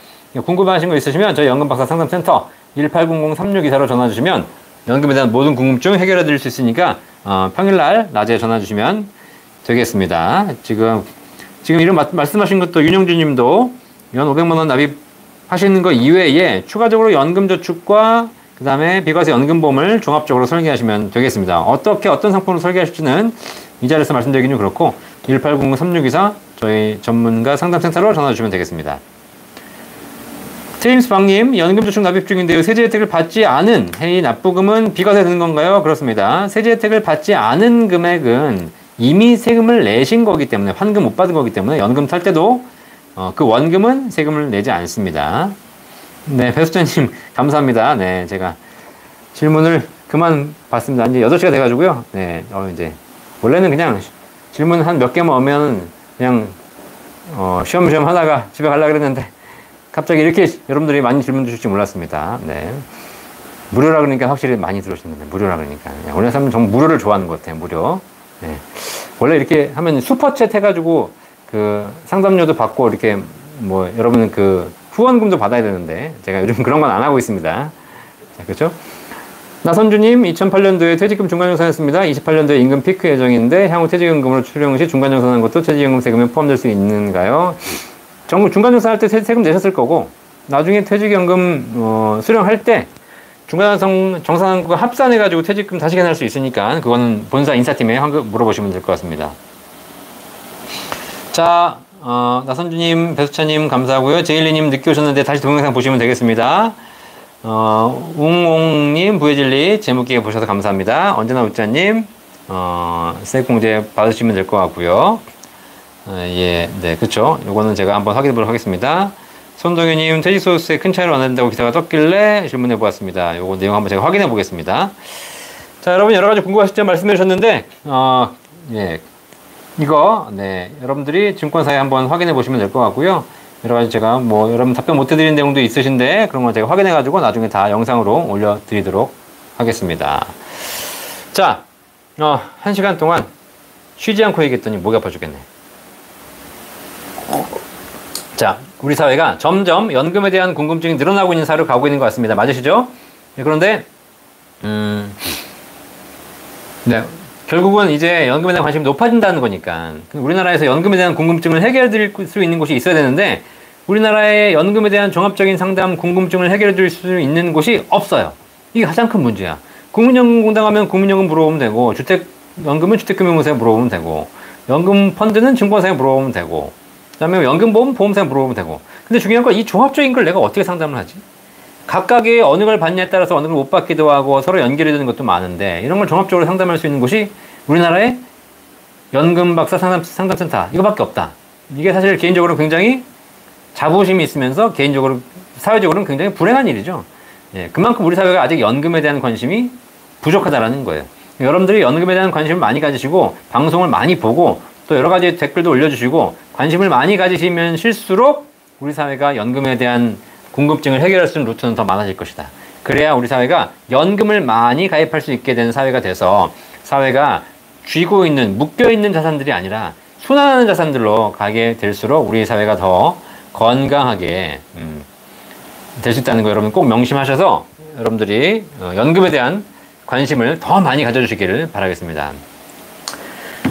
궁금하신 거 있으시면 저희 연금 박사 상담센터 1800-3624로 전화 주시면 연금에 대한 모든 궁금증 해결해 드릴 수 있으니까 평일날 낮에 전화 주시면 되겠습니다. 지금 이런 말씀하신 것도 윤영주 님도 연 500만원 납입하시는 거 이외에 추가적으로 연금저축과 그 다음에 비과세 연금보험을 종합적으로 설계하시면 되겠습니다. 어떤 상품으로 설계하실지는 이 자리에서 말씀드리긴 좀 그렇고 1800-3624 저희 전문가 상담센터로 전화 주시면 되겠습니다. 테임스방님, 연금저축 납입 중인데요. 세제 혜택을 받지 않은 해이 납부금은 비과세 되는 건가요? 그렇습니다. 세제 혜택을 받지 않은 금액은 이미 세금을 내신 거기 때문에, 환금 못 받은 거기 때문에 연금 탈 때도 그 원금은 세금을 내지 않습니다. 네, 배수자님 감사합니다. 네, 제가 질문을 그만 받습니다. 이제 8시가 돼가지고요. 네, 이제 원래는 그냥 질문 한 몇 개만 오면 그냥 쉬엄쉬엄 하다가 집에 가려고 그랬는데 갑자기 이렇게 여러분들이 많이 질문 주실지 몰랐습니다. 네. 무료라 그러니까 확실히 많이 들어오시는데, 무료라 그러니까. 우리나라 사람은 정말 무료를 좋아하는 것 같아요, 무료. 네. 원래 이렇게 하면 슈퍼챗 해가지고 그 상담료도 받고 이렇게 뭐 여러분 그 후원금도 받아야 되는데 제가 요즘 그런 건 안 하고 있습니다. 자, 그렇죠? 나선주님, 2008년도에 퇴직금 중간정산했습니다. 28년도에 임금 피크 예정인데 향후 퇴직연금으로 출용 시 중간정산한 것도 퇴직연금 세금에 포함될 수 있는가요? 정부 중간정산할 때 세금 내셨을 거고 나중에 퇴직연금 수령할 때 중간정산한 거 합산해가지고 퇴직금 다시 계산할 수 있으니까 그거는 본사 인사팀에 물어보시면 될 것 같습니다. 자, 나선주님, 배수찬님 감사하고요. 제일리님 늦게 오셨는데 다시 동영상 보시면 되겠습니다. 웅옹님, 부해진리 재밌게 보셔서 감사합니다. 언제나 웃자님, 세액공제 받으시면 될 것 같고요. 예, 네, 그쵸. 요거는 제가 한번 확인해 보도록 하겠습니다. 손동현님, 퇴직소득세 큰 차이로 안 된다고 기사가 떴길래 질문해 보았습니다. 요거 내용 한번 제가 확인해 보겠습니다. 자, 여러분 여러 가지 궁금하실 점 말씀해 주셨는데, 예, 이거, 네, 여러분들이 증권사에 한번 확인해 보시면 될 것 같고요. 여러 가지 제가 뭐 여러분 답변 못 해드리는 내용도 있으신데 그런 거 제가 확인해 가지고 나중에 다 영상으로 올려드리도록 하겠습니다. 자, 1시간 동안 쉬지 않고 얘기했더니 목이 아파 죽겠네. 자, 우리 사회가 점점 연금에 대한 궁금증이 늘어나고 있는 사회로 가고 있는 것 같습니다. 맞으시죠? 네, 그런데 네, 결국은 이제 연금에 대한 관심이 높아진다는 거니까 우리나라에서 연금에 대한 궁금증을 해결해 드릴 수 있는 곳이 있어야 되는데 우리나라의 연금에 대한 종합적인 상담 궁금증을 해결해 줄 수 있는 곳이 없어요. 이게 가장 큰 문제야. 국민연금공단 가면 국민연금 물어보면 되고 주택연금은 주택금융공사에 물어보면 되고 연금 펀드는 증권사에 물어보면 되고 그다음에 연금보험 보험사에 물어보면 되고 근데 중요한 건 이 종합적인 걸 내가 어떻게 상담을 하지? 각각의 어느 걸 받냐에 따라서 어느 걸 못 받기도 하고 서로 연결이 되는 것도 많은데 이런 걸 종합적으로 상담할 수 있는 곳이 우리나라의 연금박사 상담센터 이거밖에 없다. 이게 사실 개인적으로 굉장히 자부심이 있으면서 개인적으로 사회적으로는 굉장히 불행한 일이죠. 예, 그만큼 우리 사회가 아직 연금에 대한 관심이 부족하다라는 거예요. 여러분들이 연금에 대한 관심을 많이 가지시고 방송을 많이 보고 또 여러 가지 댓글도 올려주시고 관심을 많이 가지시면 실수록 우리 사회가 연금에 대한 궁금증을 해결할 수 있는 루트는 더 많아질 것이다. 그래야 우리 사회가 연금을 많이 가입할 수 있게 되는 사회가 돼서 사회가 쥐고 있는, 묶여 있는 자산들이 아니라 순환하는 자산들로 가게 될수록 우리 사회가 더 건강하게 될 수 있다는 거 여러분 꼭 명심하셔서 여러분들이 연금에 대한 관심을 더 많이 가져주시기를 바라겠습니다.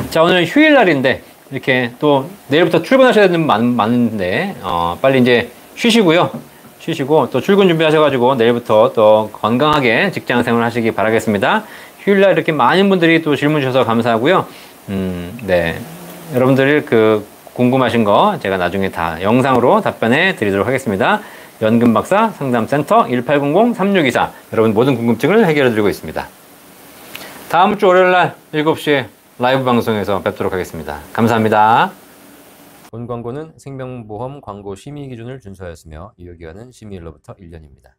자, 오늘 휴일날인데 이렇게 또 내일부터 출근하셔야 되는 분 많은데 빨리 이제 쉬시고요. 쉬시고 또 출근 준비하셔가지고 내일부터 또 건강하게 직장 생활 하시기 바라겠습니다. 휴일날 이렇게 많은 분들이 또 질문 주셔서 감사하고요. 네. 여러분들 궁금하신 거 제가 나중에 다 영상으로 답변해 드리도록 하겠습니다. 연금박사 상담센터 1800-3624 여러분 모든 궁금증을 해결해 드리고 있습니다. 다음 주 월요일날 7시에 라이브 방송에서 뵙도록 하겠습니다. 감사합니다. 본 광고는 생명보험 광고 심의 기준을 준수하였으며 유효기간은 심의일로부터 1년입니다.